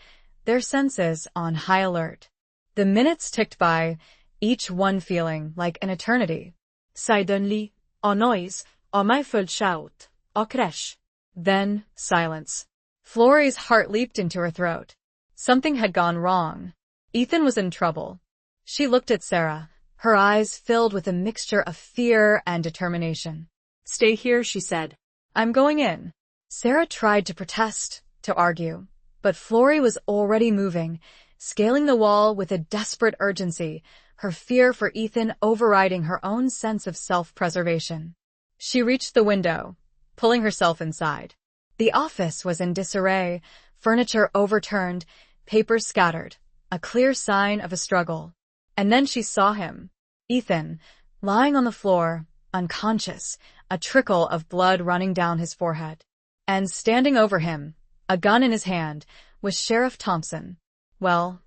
their senses on high alert. The minutes ticked by, each one feeling like an eternity. Suddenly, a noise, a muffled shout, a crash. Then, silence. Florrie's heart leaped into her throat. Something had gone wrong. Ethan was in trouble. She looked at Sarah, her eyes filled with a mixture of fear and determination. "Stay here," she said. "I'm going in." Sarah tried to protest, to argue, but Florrie was already moving, scaling the wall with a desperate urgency, her fear for Ethan overriding her own sense of self-preservation. She reached the window, pulling herself inside. The office was in disarray, furniture overturned, papers scattered, a clear sign of a struggle. And then she saw him, Ethan, lying on the floor, unconscious, a trickle of blood running down his forehead. And standing over him, a gun in his hand, was Sheriff Thompson. Well,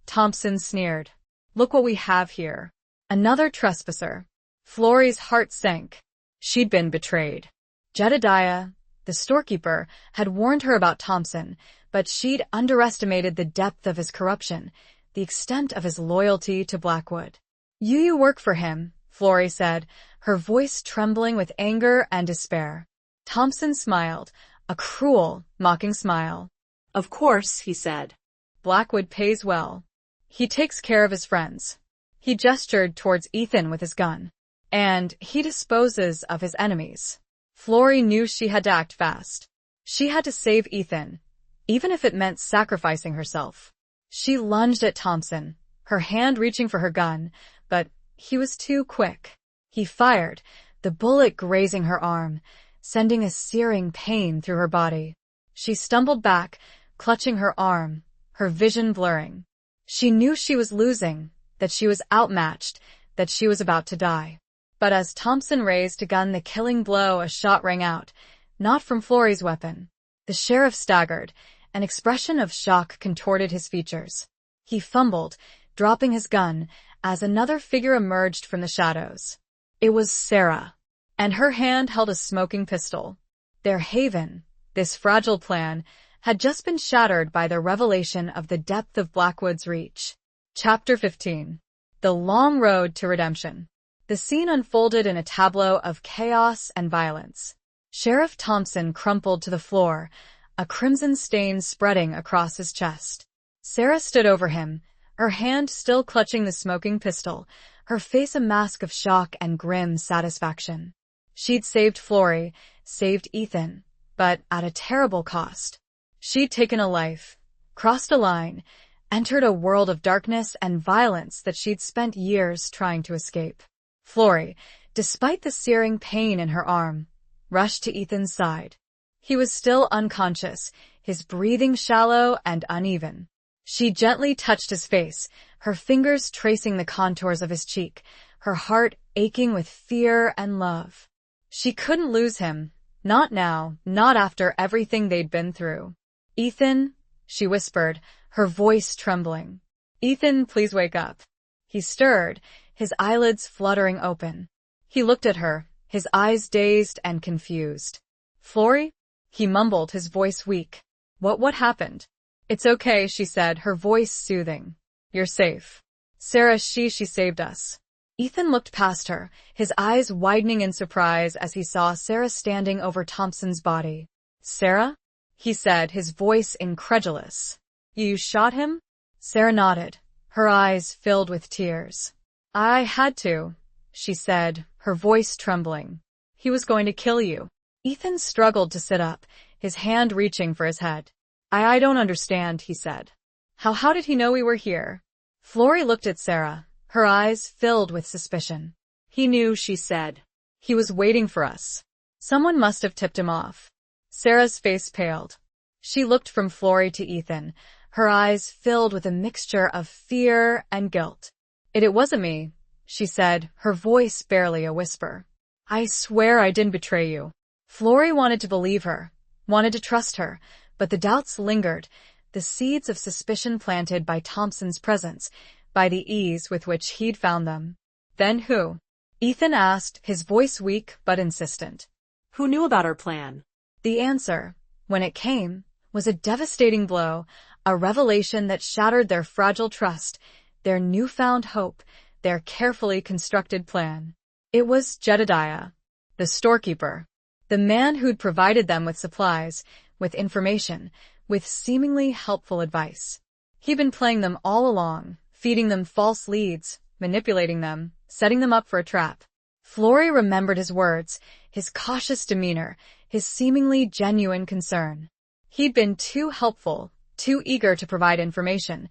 Thompson sneered. "Look what we have here. Another trespasser." Florrie's heart sank. She'd been betrayed. Jedediah, the storekeeper, had warned her about Thompson, but she'd underestimated the depth of his corruption, the extent of his loyalty to Blackwood. You work for him," Florrie said, her voice trembling with anger and despair. Thompson smiled, a cruel, mocking smile. "Of course," he said. "Blackwood pays well. He takes care of his friends." He gestured towards Ethan with his gun. "And he disposes of his enemies." Florrie knew she had to act fast. She had to save Ethan, even if it meant sacrificing herself. She lunged at Thompson, her hand reaching for her gun, but he was too quick. He fired, the bullet grazing her arm, sending a searing pain through her body. She stumbled back, clutching her arm, her vision blurring. She knew she was losing, that she was outmatched, that she was about to die. But as Thompson raised to gun the killing blow, a shot rang out, not from Florey's weapon. The sheriff staggered. An expression of shock contorted his features. He fumbled, dropping his gun, as another figure emerged from the shadows. It was Sarah, and her hand held a smoking pistol. Their haven, this fragile plan, had just been shattered by the revelation of the depth of Blackwood's reach. Chapter 15. The Long Road to Redemption. The scene unfolded in a tableau of chaos and violence. Sheriff Thompson crumpled to the floor, a crimson stain spreading across his chest. Sarah stood over him, her hand still clutching the smoking pistol, her face a mask of shock and grim satisfaction. She'd saved Florey, saved Ethan, but at a terrible cost. She'd taken a life, crossed a line, entered a world of darkness and violence that she'd spent years trying to escape. Florey, despite the searing pain in her arm, rushed to Ethan's side. He was still unconscious, his breathing shallow and uneven. She gently touched his face, her fingers tracing the contours of his cheek, her heart aching with fear and love. She couldn't lose him, not now, not after everything they'd been through. "Ethan," she whispered, her voice trembling. "Ethan, please wake up." He stirred, his eyelids fluttering open. He looked at her, his eyes dazed and confused. "Florey?" he mumbled, his voice weak. What happened?" "It's okay," she said, her voice soothing. "You're safe. Sarah, she saved us." Ethan looked past her, his eyes widening in surprise as he saw Sarah standing over Thompson's body. "Sarah?" he said, his voice incredulous. "You shot him?" Sarah nodded, her eyes filled with tears. "I had to," she said, her voice trembling. "He was going to kill you." Ethan struggled to sit up, his hand reaching for his head. I don't understand," he said. How did he know we were here?" Florey looked at Sarah, her eyes filled with suspicion. "He knew," she said. "He was waiting for us. Someone must have tipped him off." Sarah's face paled. She looked from Florey to Ethan, her eyes filled with a mixture of fear and guilt. It wasn't me," she said, her voice barely a whisper. "I swear I didn't betray you." Florey wanted to believe her, wanted to trust her, but the doubts lingered, the seeds of suspicion planted by Thompson's presence, by the ease with which he'd found them. "Then who?" Ethan asked, his voice weak but insistent. "Who knew about our plan?" The answer, when it came, was a devastating blow, a revelation that shattered their fragile trust, their newfound hope, their carefully constructed plan. It was Jedediah, the storekeeper, the man who'd provided them with supplies, with information, with seemingly helpful advice. He'd been playing them all along, feeding them false leads, manipulating them, setting them up for a trap. Florey remembered his words, his cautious demeanor, his seemingly genuine concern. He'd been too helpful, too eager to provide information,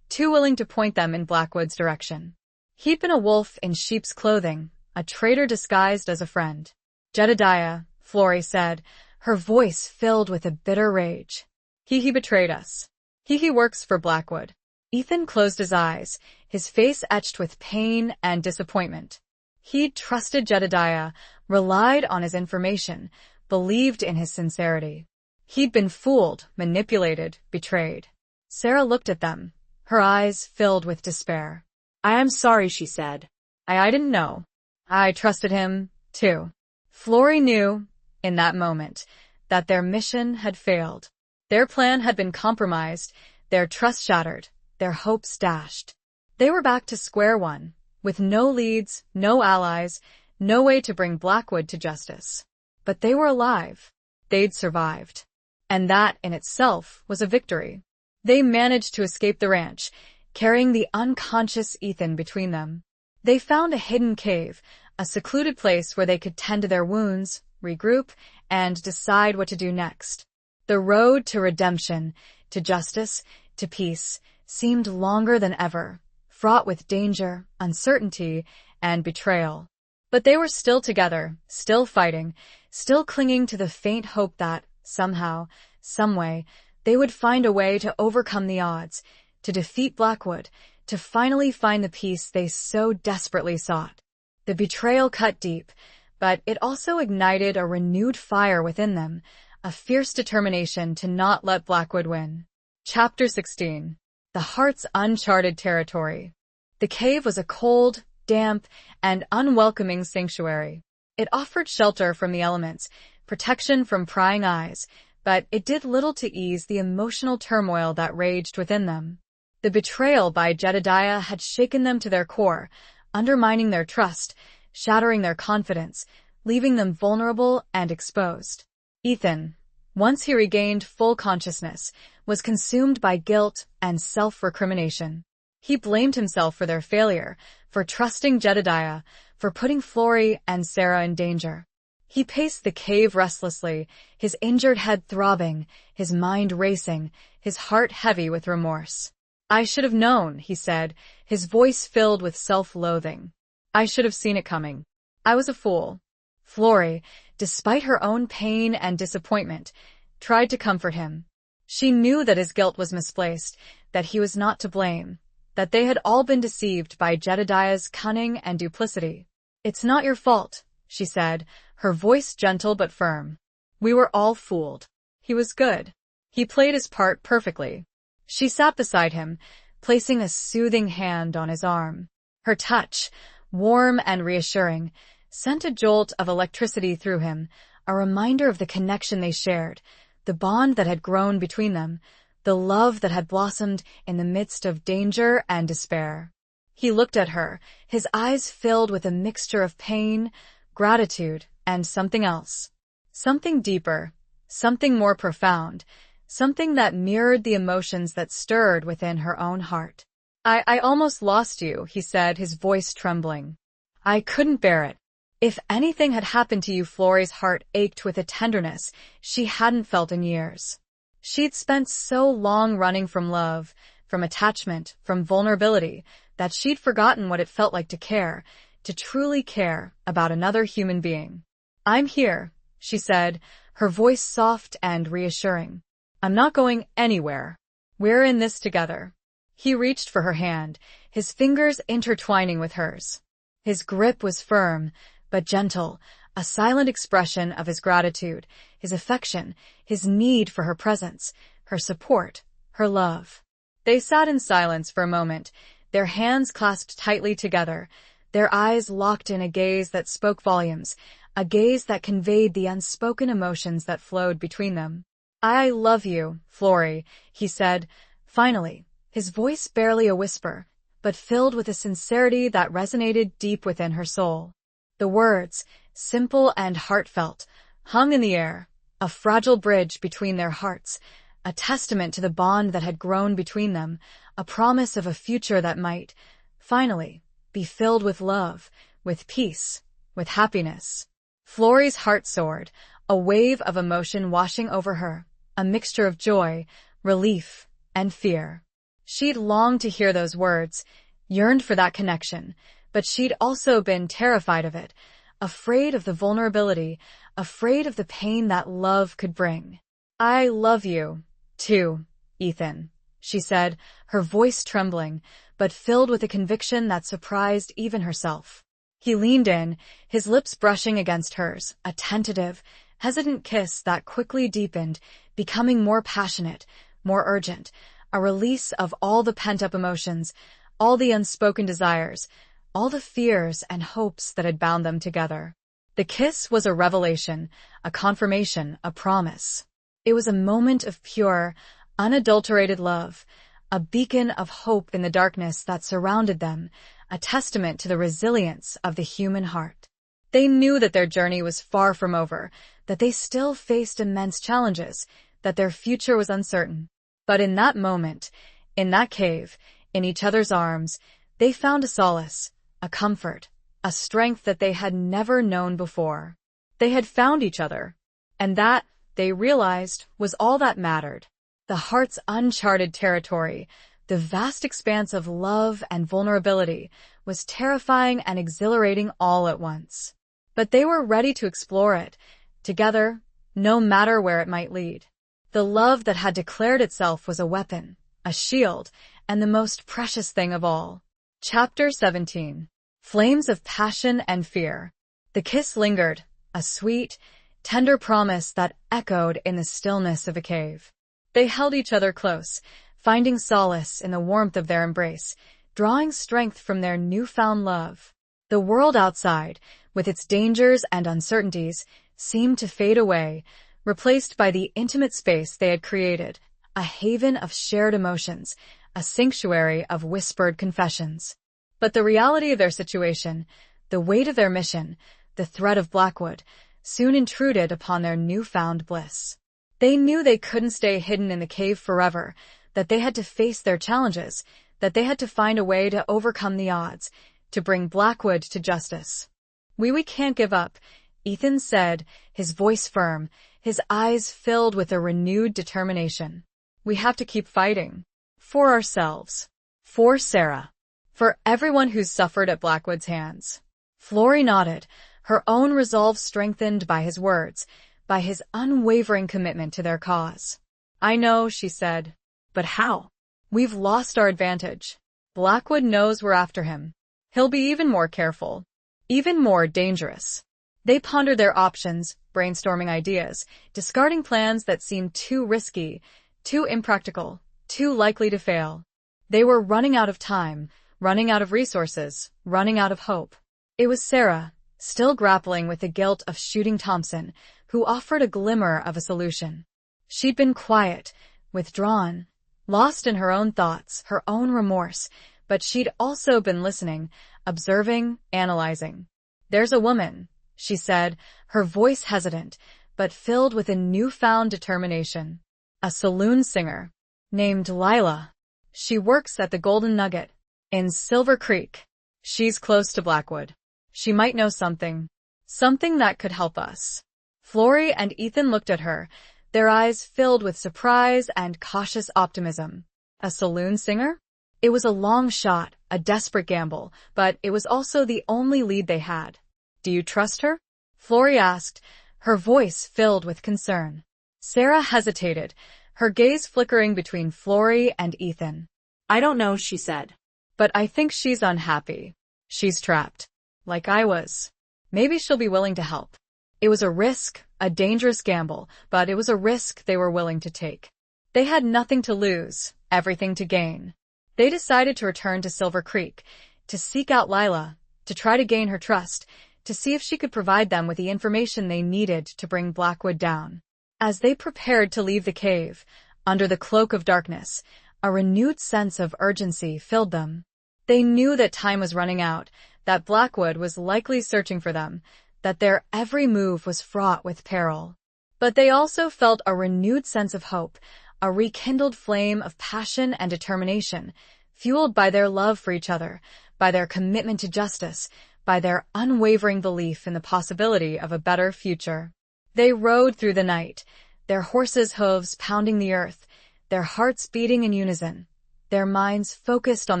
too willing to point them in Blackwood's direction. He'd been a wolf in sheep's clothing, a traitor disguised as a friend. "Jedediah," Florey said, her voice filled with a bitter rage. He betrayed us. He works for Blackwood." Ethan closed his eyes, his face etched with pain and disappointment. He'd trusted Jedediah, relied on his information, believed in his sincerity. He'd been fooled, manipulated, betrayed. Sarah looked at them, her eyes filled with despair. "I am sorry," she said. I didn't know. I trusted him, too." Florey knew, in that moment, that their mission had failed. Their plan had been compromised, their trust shattered, their hopes dashed. They were back to square one, with no leads, no allies, no way to bring Blackwood to justice. But they were alive. They'd survived. And that, in itself, was a victory. They managed to escape the ranch, carrying the unconscious Ethan between them. They found a hidden cave, a secluded place where they could tend to their wounds, regroup, and decide what to do next. The road to redemption, to justice, to peace, seemed longer than ever, fraught with danger, uncertainty, and betrayal. But they were still together, still fighting, still clinging to the faint hope that, somehow, someway, they would find a way to overcome the odds, to defeat Blackwood, to finally find the peace they so desperately sought. The betrayal cut deep, but it also ignited a renewed fire within them, a fierce determination to not let Blackwood win. Chapter 16. The Heart's Uncharted Territory. The cave was a cold, damp, and unwelcoming sanctuary. It offered shelter from the elements, protection from prying eyes, but it did little to ease the emotional turmoil that raged within them. The betrayal by Jedediah had shaken them to their core, undermining their trust, shattering their confidence, leaving them vulnerable and exposed. Ethan, once he regained full consciousness, was consumed by guilt and self-recrimination. He blamed himself for their failure, for trusting Jedediah, for putting Flory and Sarah in danger. He paced the cave restlessly, his injured head throbbing, his mind racing, his heart heavy with remorse. "I should have known," he said, his voice filled with self-loathing. "I should have seen it coming. I was a fool." Flory, despite her own pain and disappointment, tried to comfort him. She knew that his guilt was misplaced, that he was not to blame, that they had all been deceived by Jedediah's cunning and duplicity. "It's not your fault," she said, her voice gentle but firm. "We were all fooled. He was good. He played his part perfectly." She sat beside him, placing a soothing hand on his arm. Her touch, warm and reassuring, sent a jolt of electricity through him, a reminder of the connection they shared, the bond that had grown between them, the love that had blossomed in the midst of danger and despair. He looked at her, his eyes filled with a mixture of pain, gratitude, and something else. Something deeper, something more profound, something that mirrored the emotions that stirred within her own heart. I almost lost you," he said, his voice trembling. "I couldn't bear it. If anything had happened to you," Flory's heart ached with a tenderness she hadn't felt in years. She'd spent so long running from love, from attachment, from vulnerability, that she'd forgotten what it felt like to care, to truly care about another human being. "I'm here," she said, her voice soft and reassuring. "I'm not going anywhere. We're in this together." He reached for her hand, his fingers intertwining with hers. His grip was firm, but gentle, a silent expression of his gratitude, his affection, his need for her presence, her support, her love. They sat in silence for a moment, their hands clasped tightly together, their eyes locked in a gaze that spoke volumes, a gaze that conveyed the unspoken emotions that flowed between them. "I love you, Flory," he said, finally, his voice barely a whisper, but filled with a sincerity that resonated deep within her soul. The words, simple and heartfelt, hung in the air, a fragile bridge between their hearts, a testament to the bond that had grown between them, a promise of a future that might, finally, be filled with love, with peace, with happiness. Flory's heart soared, a wave of emotion washing over her, a mixture of joy, relief, and fear. She'd longed to hear those words, yearned for that connection, but she'd also been terrified of it, afraid of the vulnerability, afraid of the pain that love could bring. "I love you, too, Ethan," she said, her voice trembling, but filled with a conviction that surprised even herself. He leaned in, his lips brushing against hers, a tentative, hesitant kiss that quickly deepened, becoming more passionate, more urgent, a release of all the pent-up emotions, all the unspoken desires, all the fears and hopes that had bound them together. The kiss was a revelation, a confirmation, a promise. It was a moment of pure, unadulterated love, a beacon of hope in the darkness that surrounded them, a testament to the resilience of the human heart. They knew that their journey was far from over, that they still faced immense challenges, that their future was uncertain. But in that moment, in that cave, in each other's arms, they found a solace, a comfort, a strength that they had never known before. They had found each other, and that, they realized, was all that mattered. The heart's uncharted territory, the vast expanse of love and vulnerability, was terrifying and exhilarating all at once. But they were ready to explore it, together, no matter where it might lead. The love that had declared itself was a weapon, a shield, and the most precious thing of all. Chapter 17. Flames of passion and fear. The kiss lingered, a sweet, tender promise that echoed in the stillness of a cave. They held each other close, finding solace in the warmth of their embrace, drawing strength from their newfound love. The world outside, with its dangers and uncertainties, seemed to fade away, replaced by the intimate space they had created, a haven of shared emotions, a sanctuary of whispered confessions. But the reality of their situation, the weight of their mission, the threat of Blackwood, soon intruded upon their newfound bliss. They knew they couldn't stay hidden in the cave forever, that they had to face their challenges, that they had to find a way to overcome the odds, to bring Blackwood to justice. We can't give up," Ethan said, his voice firm, his eyes filled with a renewed determination. "We have to keep fighting. For ourselves. For Sarah. For everyone who's suffered at Blackwood's hands." Florrie nodded, her own resolve strengthened by his words, by his unwavering commitment to their cause. "I know," she said. "But how? We've lost our advantage. Blackwood knows we're after him. He'll be even more careful. Even more dangerous." They pondered their options, brainstorming ideas, discarding plans that seemed too risky, too impractical, too likely to fail. They were running out of time, running out of resources, running out of hope. It was Sarah, still grappling with the guilt of shooting Thompson, who offered a glimmer of a solution. She'd been quiet, withdrawn, lost in her own thoughts, her own remorse, but she'd also been listening, observing, analyzing. "There's a woman," she said, her voice hesitant, but filled with a newfound determination. "A saloon singer, named Lila. She works at the Golden Nugget, in Silver Creek. She's close to Blackwood. She might know something that could help us." Florrie and Ethan looked at her, their eyes filled with surprise and cautious optimism. A saloon singer? It was a long shot, a desperate gamble, but it was also the only lead they had. "Do you trust her?" Florrie asked, her voice filled with concern. Sarah hesitated, her gaze flickering between Florrie and Ethan. "I don't know," she said. "But I think she's unhappy. She's trapped. Like I was. Maybe she'll be willing to help." It was a risk, a dangerous gamble, but it was a risk they were willing to take. They had nothing to lose, everything to gain. They decided to return to Silver Creek, to seek out Lila, to try to gain her trust, to see if she could provide them with the information they needed to bring Blackwood down. As they prepared to leave the cave, under the cloak of darkness, a renewed sense of urgency filled them. They knew that time was running out, that Blackwood was likely searching for them, that their every move was fraught with peril. But they also felt a renewed sense of hope, a rekindled flame of passion and determination, fueled by their love for each other, by their commitment to justice, by their unwavering belief in the possibility of a better future. They rode through the night, their horses' hooves pounding the earth, their hearts beating in unison, their minds focused on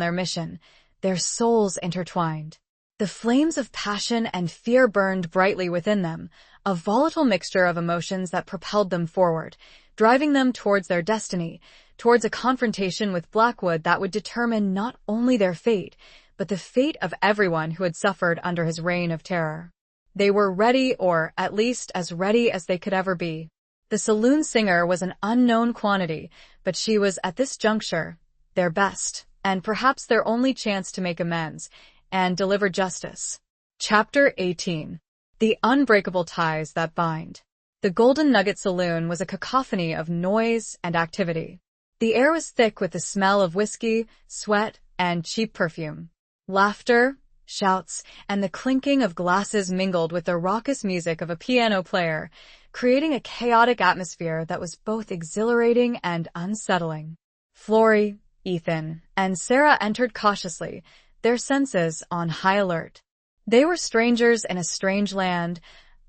their mission, their souls intertwined. The flames of passion and fear burned brightly within them, a volatile mixture of emotions that propelled them forward, driving them towards their destiny, towards a confrontation with Blackwood that would determine not only their fate, but the fate of everyone who had suffered under his reign of terror. They were ready, or at least as ready as they could ever be. The saloon singer was an unknown quantity, but she was, at this juncture, their best, and perhaps their only chance to make amends, and deliver justice. Chapter 18. The Unbreakable Ties That Bind. The Golden Nugget Saloon was a cacophony of noise and activity. The air was thick with the smell of whiskey, sweat, and cheap perfume. Laughter, shouts, and the clinking of glasses mingled with the raucous music of a piano player, creating a chaotic atmosphere that was both exhilarating and unsettling. Florrie, Ethan, and Sarah entered cautiously, their senses on high alert. They were strangers in a strange land,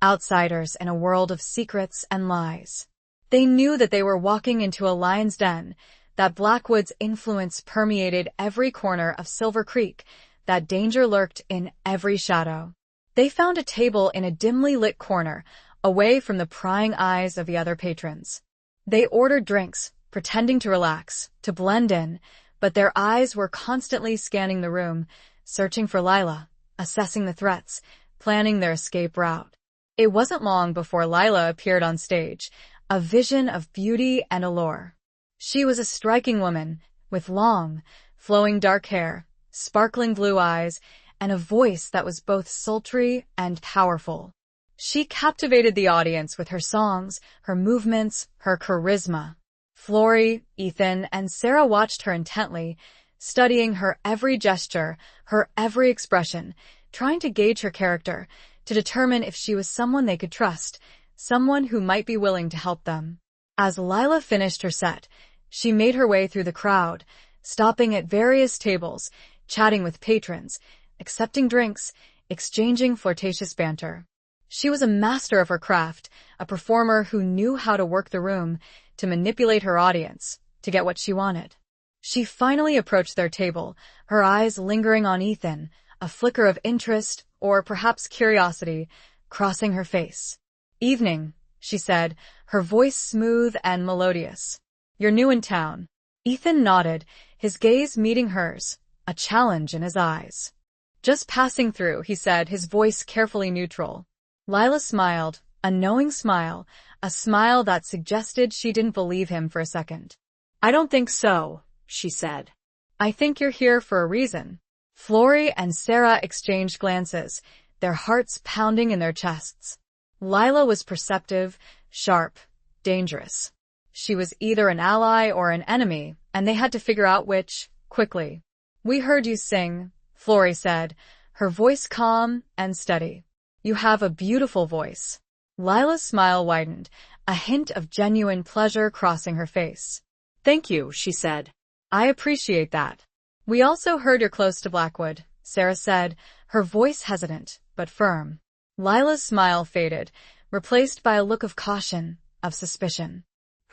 outsiders in a world of secrets and lies. They knew that they were walking into a lion's den, that Blackwood's influence permeated every corner of Silver Creek, that danger lurked in every shadow. They found a table in a dimly lit corner, away from the prying eyes of the other patrons. They ordered drinks, pretending to relax, to blend in, but their eyes were constantly scanning the room, searching for Lila, assessing the threats, planning their escape route. It wasn't long before Lila appeared on stage, a vision of beauty and allure. She was a striking woman, with long, flowing dark hair, sparkling blue eyes, and a voice that was both sultry and powerful. She captivated the audience with her songs, her movements, her charisma. Florrie, Ethan, and Sarah watched her intently, studying her every gesture, her every expression, trying to gauge her character, to determine if she was someone they could trust, someone who might be willing to help them. As Lila finished her set, she made her way through the crowd, stopping at various tables, chatting with patrons, accepting drinks, exchanging flirtatious banter. She was a master of her craft, a performer who knew how to work the room, to manipulate her audience, to get what she wanted. She finally approached their table, her eyes lingering on Ethan, a flicker of interest, or perhaps curiosity, crossing her face. "Evening," she said, her voice smooth and melodious. "You're new in town." Ethan nodded, his gaze meeting hers, a challenge in his eyes. "Just passing through," he said, his voice carefully neutral. Lila smiled, a knowing smile, a smile that suggested she didn't believe him for a second. "I don't think so," she said. "I think you're here for a reason." Florrie and Sarah exchanged glances, their hearts pounding in their chests. Lila was perceptive, sharp, dangerous. She was either an ally or an enemy, and they had to figure out which, quickly. "We heard you sing," Florrie said, her voice calm and steady. "You have a beautiful voice." Lila's smile widened, a hint of genuine pleasure crossing her face. "Thank you," she said. "I appreciate that." "We also heard you're close to Blackwood," Sarah said, her voice hesitant but firm. Lila's smile faded, replaced by a look of caution, of suspicion.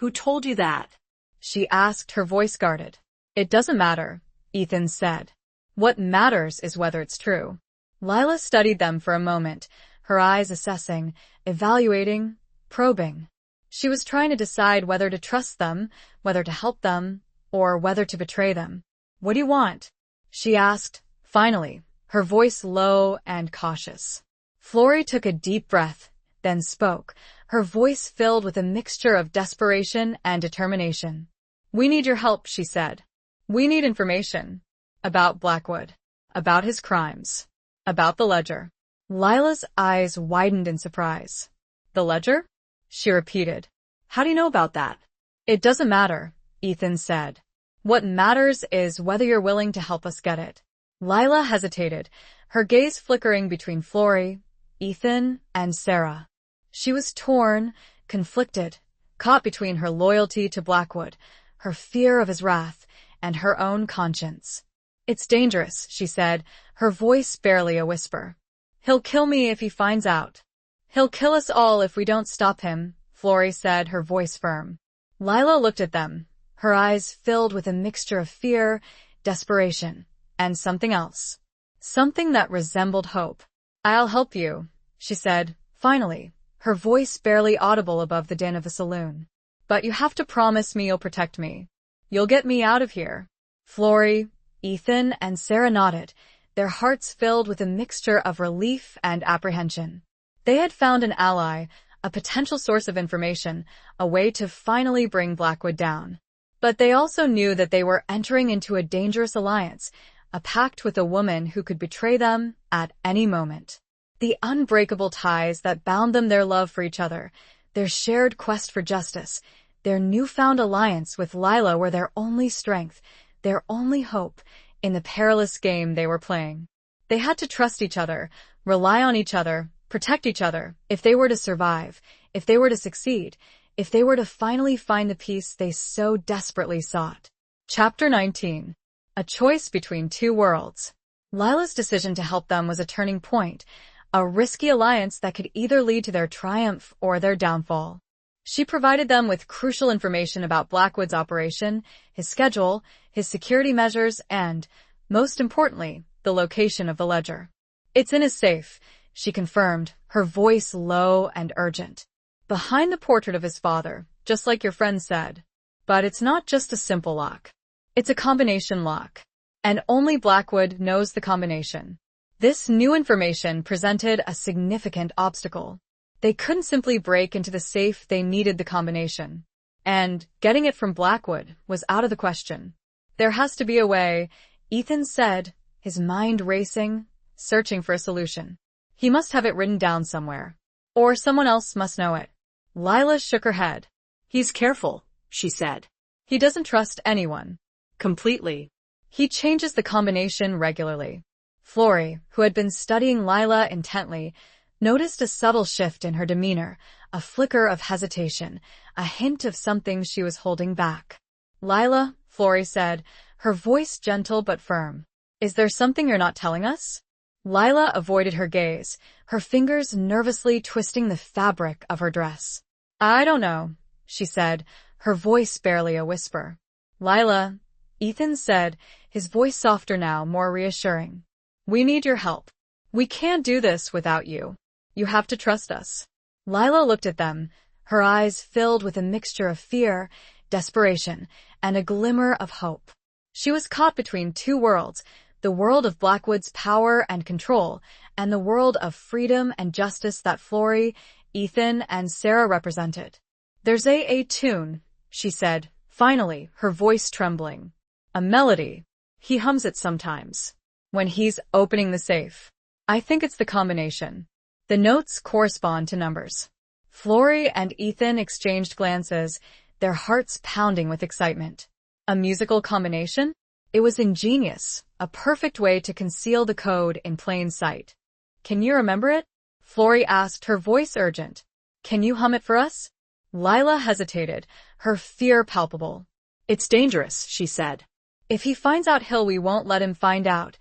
"Who told you that?" she asked, her voice guarded. "It doesn't matter," Ethan said. "What matters is whether it's true." Lila studied them for a moment, her eyes assessing, evaluating, probing. She was trying to decide whether to trust them, whether to help them, or whether to betray them. "What do you want?" she asked, finally, her voice low and cautious. Florrie took a deep breath, then spoke, her voice filled with a mixture of desperation and determination. "We need your help," she said. "We need information. About Blackwood. About his crimes. About the ledger." Lila's eyes widened in surprise. "The ledger?" she repeated. "How do you know about that?" "It doesn't matter," Ethan said. "What matters is whether you're willing to help us get it." Lila hesitated, her gaze flickering between Florrie, Ethan, and Sarah. She was torn, conflicted, caught between her loyalty to Blackwood, her fear of his wrath, and her own conscience. "It's dangerous," she said, her voice barely a whisper. "He'll kill me if he finds out." "He'll kill us all if we don't stop him," Florrie said, her voice firm. Lila looked at them, her eyes filled with a mixture of fear, desperation, and something else. Something that resembled hope. "I'll help you," she said, finally, her voice barely audible above the din of the saloon. "But you have to promise me you'll protect me. You'll get me out of here." Florrie, Ethan, and Sarah nodded, their hearts filled with a mixture of relief and apprehension. They had found an ally, a potential source of information, a way to finally bring Blackwood down. But they also knew that they were entering into a dangerous alliance, a pact with a woman who could betray them at any moment. The unbreakable ties that bound them, their love for each other, their shared quest for justice, their newfound alliance with Lila were their only strength, their only hope, in the perilous game they were playing. They had to trust each other, rely on each other, protect each other, if they were to survive, if they were to succeed, if they were to finally find the peace they so desperately sought. Chapter 19. A choice between two worlds. Lila's decision to help them was a turning point, a risky alliance that could either lead to their triumph or their downfall. She provided them with crucial information about Blackwood's operation, his schedule, his security measures, and, most importantly, the location of the ledger. "It's in his safe," she confirmed, her voice low and urgent. "Behind the portrait of his father, just like your friend said. But it's not just a simple lock. It's a combination lock. And only Blackwood knows the combination. This new information presented a significant obstacle. They couldn't simply break into the safe, they needed the combination. And getting it from Blackwood was out of the question. There has to be a way, Ethan said, his mind racing, searching for a solution. He must have it written down somewhere. Or someone else must know it. Lila shook her head. He's careful, she said. He doesn't trust anyone. Completely. He changes the combination regularly. Florrie, who had been studying Lila intently, noticed a subtle shift in her demeanor, a flicker of hesitation, a hint of something she was holding back. Lila, Florrie said, her voice gentle but firm. Is there something you're not telling us? Lila avoided her gaze, her fingers nervously twisting the fabric of her dress. I don't know, she said, her voice barely a whisper. Lila, Ethan said, his voice softer now, more reassuring. We need your help. We can't do this without you. You have to trust us. Lila looked at them, her eyes filled with a mixture of fear, desperation, and a glimmer of hope. She was caught between two worlds, the world of Blackwood's power and control, and the world of freedom and justice that Florrie, Ethan, and Sarah represented. There's a tune, she said, finally, her voice trembling. A melody. He hums it sometimes. When he's opening the safe. I think it's the combination. The notes correspond to numbers. Florrie and Ethan exchanged glances, their hearts pounding with excitement. A musical combination? It was ingenious, a perfect way to conceal the code in plain sight. Can you remember it? Florrie asked, her voice urgent. Can you hum it for us? Lila hesitated, her fear palpable. It's dangerous, she said. If he finds out Hill, we won't let him find out,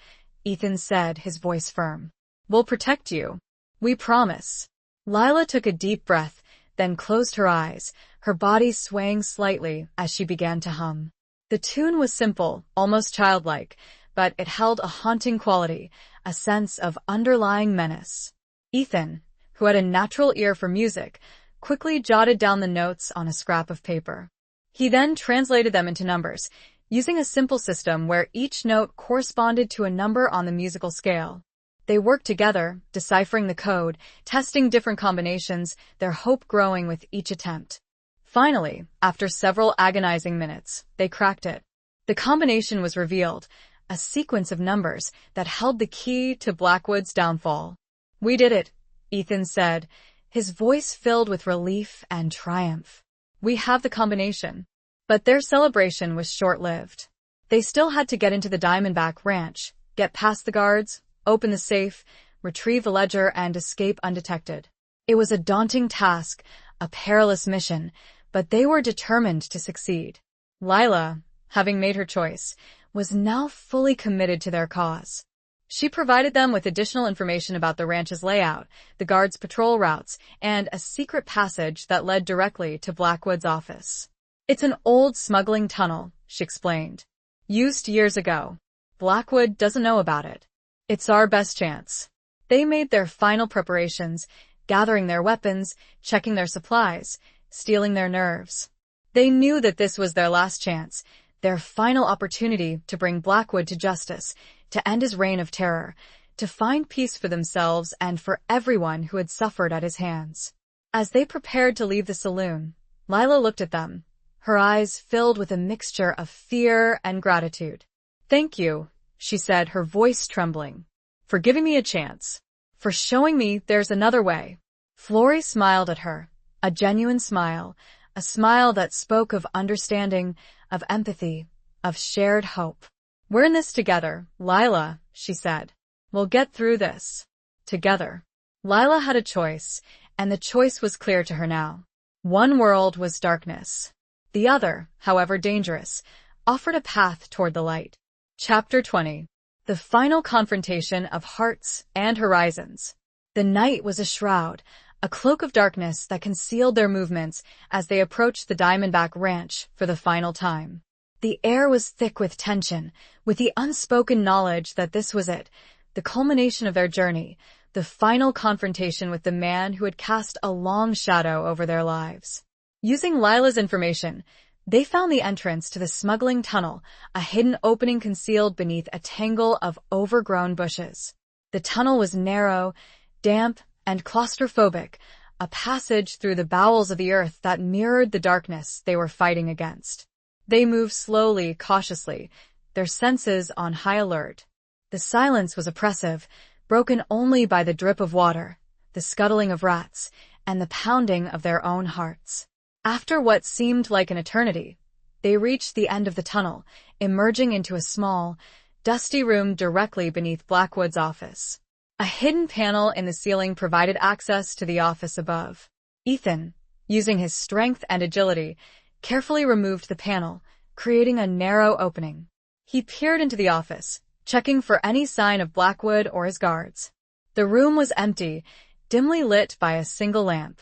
Ethan said, his voice firm. We'll protect you. We promise. Lila took a deep breath, then closed her eyes, her body swaying slightly as she began to hum. The tune was simple, almost childlike, but it held a haunting quality, a sense of underlying menace. Ethan, who had a natural ear for music, quickly jotted down the notes on a scrap of paper. He then translated them into numbers, using a simple system where each note corresponded to a number on the musical scale. They worked together, deciphering the code, testing different combinations, their hope growing with each attempt. Finally, after several agonizing minutes, they cracked it. The combination was revealed, a sequence of numbers that held the key to Blackwood's downfall. We did it, Ethan said, his voice filled with relief and triumph. We have the combination. But their celebration was short-lived. They still had to get into the Diamondback Ranch, get past the guards, open the safe, retrieve the ledger, and escape undetected. It was a daunting task, a perilous mission, but they were determined to succeed. Lila, having made her choice, was now fully committed to their cause. She provided them with additional information about the ranch's layout, the guards' patrol routes, and a secret passage that led directly to Blackwood's office. It's an old smuggling tunnel, she explained. Used years ago. Blackwood doesn't know about it. It's our best chance. They made their final preparations, gathering their weapons, checking their supplies, steeling their nerves. They knew that this was their last chance, their final opportunity to bring Blackwood to justice, to end his reign of terror, to find peace for themselves and for everyone who had suffered at his hands. As they prepared to leave the saloon, Lila looked at them, her eyes filled with a mixture of fear and gratitude. Thank you, she said, her voice trembling, for giving me a chance, for showing me there's another way. Florrie smiled at her, a genuine smile, a smile that spoke of understanding, of empathy, of shared hope. We're in this together, Lila, she said. We'll get through this. Together. Lila had a choice, and the choice was clear to her now. One world was darkness. The other, however dangerous, offered a path toward the light. Chapter 20. The final confrontation of hearts and horizons. The night was a shroud, a cloak of darkness that concealed their movements as they approached the Diamondback Ranch for the final time. The air was thick with tension, with the unspoken knowledge that this was it, the culmination of their journey, the final confrontation with the man who had cast a long shadow over their lives. Using Lila's information, they found the entrance to the smuggling tunnel, a hidden opening concealed beneath a tangle of overgrown bushes. The The tunnel was narrow, damp, and claustrophobic, a passage through the bowels of the earth that mirrored the darkness they were fighting against. They moved slowly, cautiously, their senses on high alert. The silence was oppressive, broken only by the drip of water, the scuttling of rats, and the pounding of their own hearts. After what seemed like an eternity, they reached the end of the tunnel, emerging into a small, dusty room directly beneath Blackwood's office. A hidden panel in the ceiling provided access to the office above. Ethan, using his strength and agility, carefully removed the panel, creating a narrow opening. He peered into the office, checking for any sign of Blackwood or his guards. The room was empty, dimly lit by a single lamp.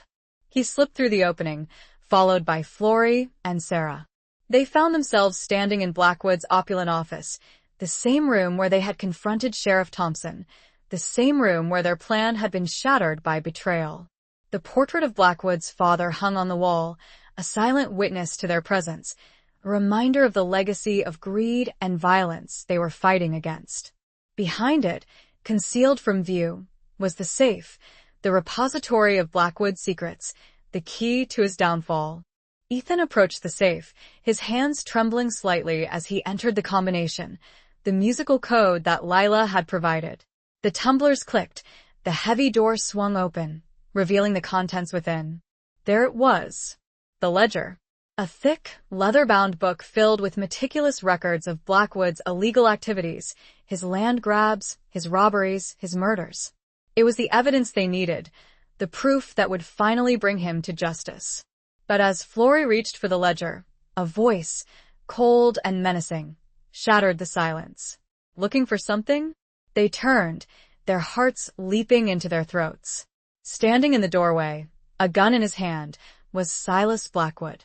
He slipped through the opening, followed by Florrie and Sarah. They found themselves standing in Blackwood's opulent office, the same room where they had confronted Sheriff Thompson, the same room where their plan had been shattered by betrayal. The portrait of Blackwood's father hung on the wall, a silent witness to their presence, a reminder of the legacy of greed and violence they were fighting against. Behind it, concealed from view, was the safe, the repository of Blackwood's secrets, the key to his downfall. Ethan approached the safe, his hands trembling slightly as he entered the combination, the musical code that Lila had provided. The tumblers clicked, the heavy door swung open, revealing the contents within. There it was, the ledger. A thick, leather-bound book filled with meticulous records of Blackwood's illegal activities, his land grabs, his robberies, his murders. It was the evidence they needed, the proof that would finally bring him to justice. But as Florrie reached for the ledger, a voice, cold and menacing, shattered the silence. Looking for something? They turned, their hearts leaping into their throats. Standing in the doorway, a gun in his hand, was Silas Blackwood.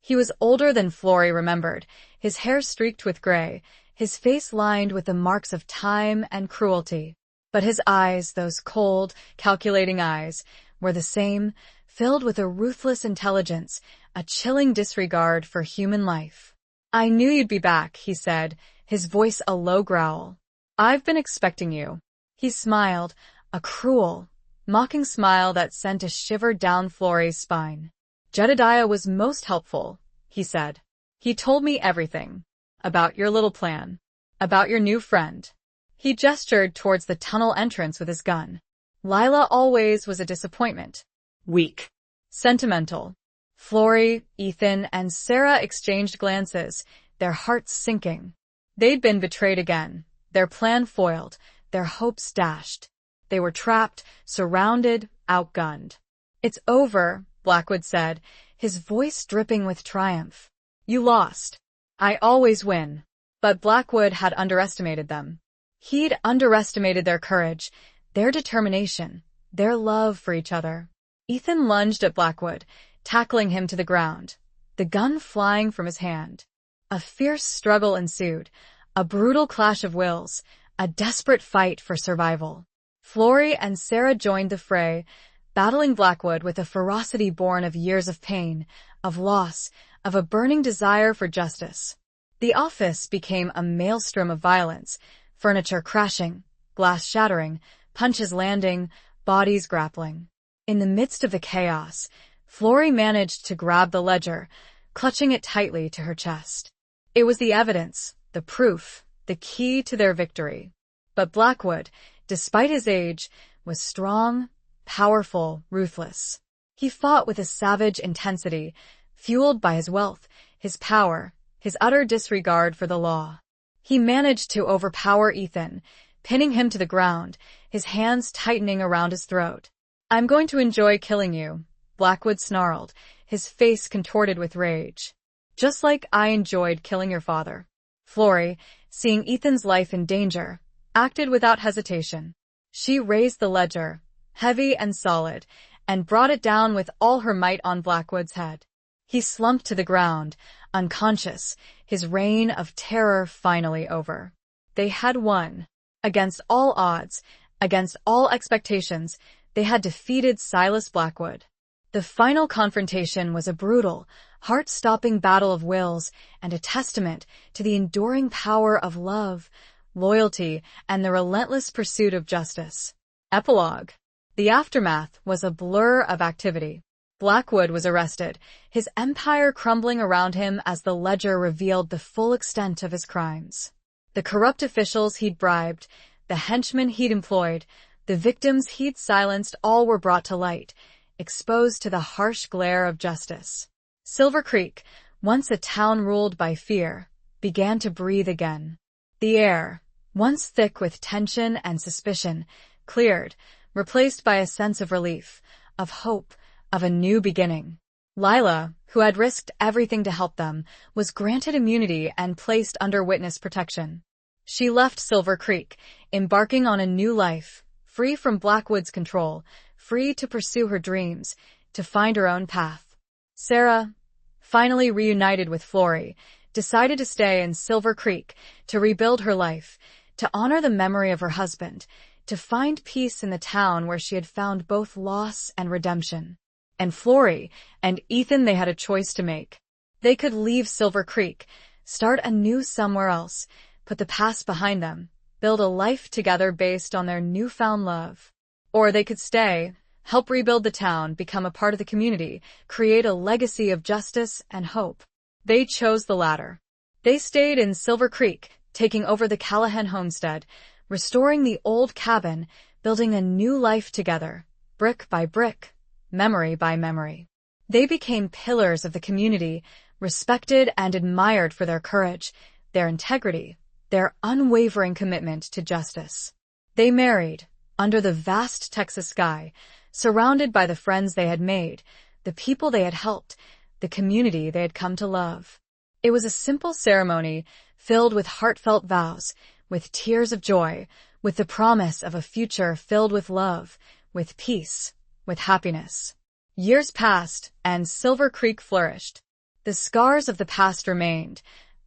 He was older than Florrie remembered, his hair streaked with gray, his face lined with the marks of time and cruelty. But his eyes, those cold, calculating eyes, were the same, filled with a ruthless intelligence, a chilling disregard for human life. "I knew you'd be back," he said, his voice a low growl. "I've been expecting you." He smiled, a cruel, mocking smile that sent a shiver down Florrie's spine. "Jedediah was most helpful," he said. "He told me everything. About your little plan. About your new friend." He gestured towards the tunnel entrance with his gun. Lila always was a disappointment. Weak. Sentimental. Florrie, Ethan, and Sarah exchanged glances, their hearts sinking. They'd been betrayed again, their plan foiled, their hopes dashed. They were trapped, surrounded, outgunned. "It's over," Blackwood said, his voice dripping with triumph. "You lost. I always win." But Blackwood had underestimated them. He'd underestimated their courage, their determination, their love for each other. Ethan lunged at Blackwood, tackling him to the ground, the gun flying from his hand. A fierce struggle ensued, a brutal clash of wills, a desperate fight for survival. Florrie and Sarah joined the fray, battling Blackwood with a ferocity born of years of pain, of loss, of a burning desire for justice. The office became a maelstrom of violence, furniture crashing, glass shattering, punches landing, bodies grappling. In the midst of the chaos, Florrie managed to grab the ledger, clutching it tightly to her chest. It was the evidence, the proof, the key to their victory. But Blackwood, despite his age, was strong, powerful, ruthless. He fought with a savage intensity, fueled by his wealth, his power, his utter disregard for the law. He managed to overpower Ethan, pinning him to the ground, his hands tightening around his throat. "I'm going to enjoy killing you," Blackwood snarled, his face contorted with rage. "Just like I enjoyed killing your father." Florrie, seeing Ethan's life in danger, acted without hesitation. She raised the ledger, heavy and solid, and brought it down with all her might on Blackwood's head. He slumped to the ground, unconscious, his reign of terror finally over. They had won. Against all odds, against all expectations, they had defeated Silas Blackwood. The final confrontation was a brutal, heart-stopping battle of wills and a testament to the enduring power of love, loyalty, and the relentless pursuit of justice. Epilogue. The aftermath was a blur of activity. Blackwood was arrested, his empire crumbling around him as the ledger revealed the full extent of his crimes. The corrupt officials he'd bribed, the henchmen he'd employed, the victims he'd silenced, all were brought to light, exposed to the harsh glare of justice. Silver Creek, once a town ruled by fear, began to breathe again. The air, once thick with tension and suspicion, cleared, replaced by a sense of relief, of hope, of a new beginning. Lila, who had risked everything to help them, was granted immunity and placed under witness protection. She left Silver Creek, embarking on a new life, free from Blackwood's control, free to pursue her dreams, to find her own path. Sarah, finally reunited with Flory, decided to stay in Silver Creek, to rebuild her life, to honor the memory of her husband, to find peace in the town where she had found both loss and redemption. And Flory and Ethan, they had a choice to make. They could leave Silver Creek, start anew somewhere else, put the past behind them, build a life together based on their newfound love. Or they could stay, help rebuild the town, become a part of the community, create a legacy of justice and hope. They chose the latter. They stayed in Silver Creek, taking over the Callahan homestead, restoring the old cabin, building a new life together, brick by brick, memory by memory. They became pillars of the community, respected and admired for their courage, their integrity, their unwavering commitment to justice. They married, under the vast Texas sky, surrounded by the friends they had made, the people they had helped, the community they had come to love. It was a simple ceremony filled with heartfelt vows, with tears of joy, with the promise of a future filled with love, with peace, with happiness. Years passed, and Silver Creek flourished. The scars of the past remained,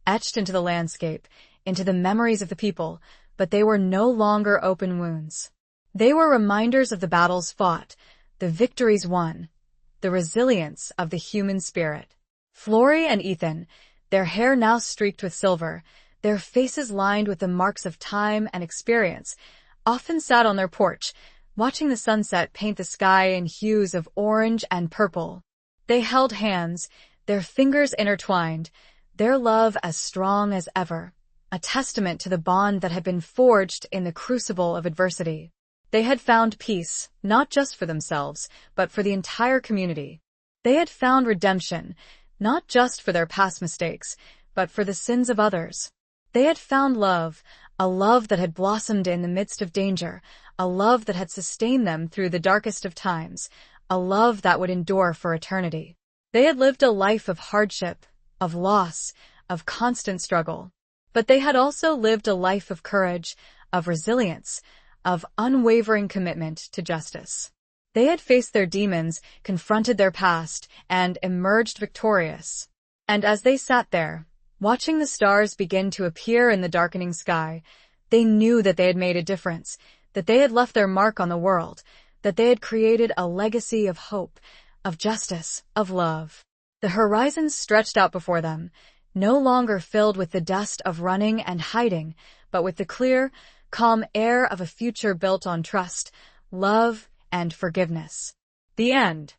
etched into the landscape, into the memories of the people, but they were no longer open wounds. They were reminders of the battles fought, the victories won, the resilience of the human spirit. Flory and Ethan, their hair now streaked with silver, their faces lined with the marks of time and experience, often sat on their porch, watching the sunset paint the sky in hues of orange and purple. They held hands, their fingers intertwined, their love as strong as ever, a testament to the bond that had been forged in the crucible of adversity. They had found peace, not just for themselves, but for the entire community. They had found redemption, not just for their past mistakes, but for the sins of others. They had found love, a love that had blossomed in the midst of danger, a love that had sustained them through the darkest of times, a love that would endure for eternity. They had lived a life of hardship, of loss, of constant struggle. But they had also lived a life of courage, of resilience, of unwavering commitment to justice. They had faced their demons, confronted their past, and emerged victorious. And as they sat there, watching the stars begin to appear in the darkening sky, they knew that they had made a difference, that they had left their mark on the world, that they had created a legacy of hope, of justice, of love. The horizon stretched out before them, no longer filled with the dust of running and hiding, but with the clear, calm air of a future built on trust, love, and forgiveness. The end.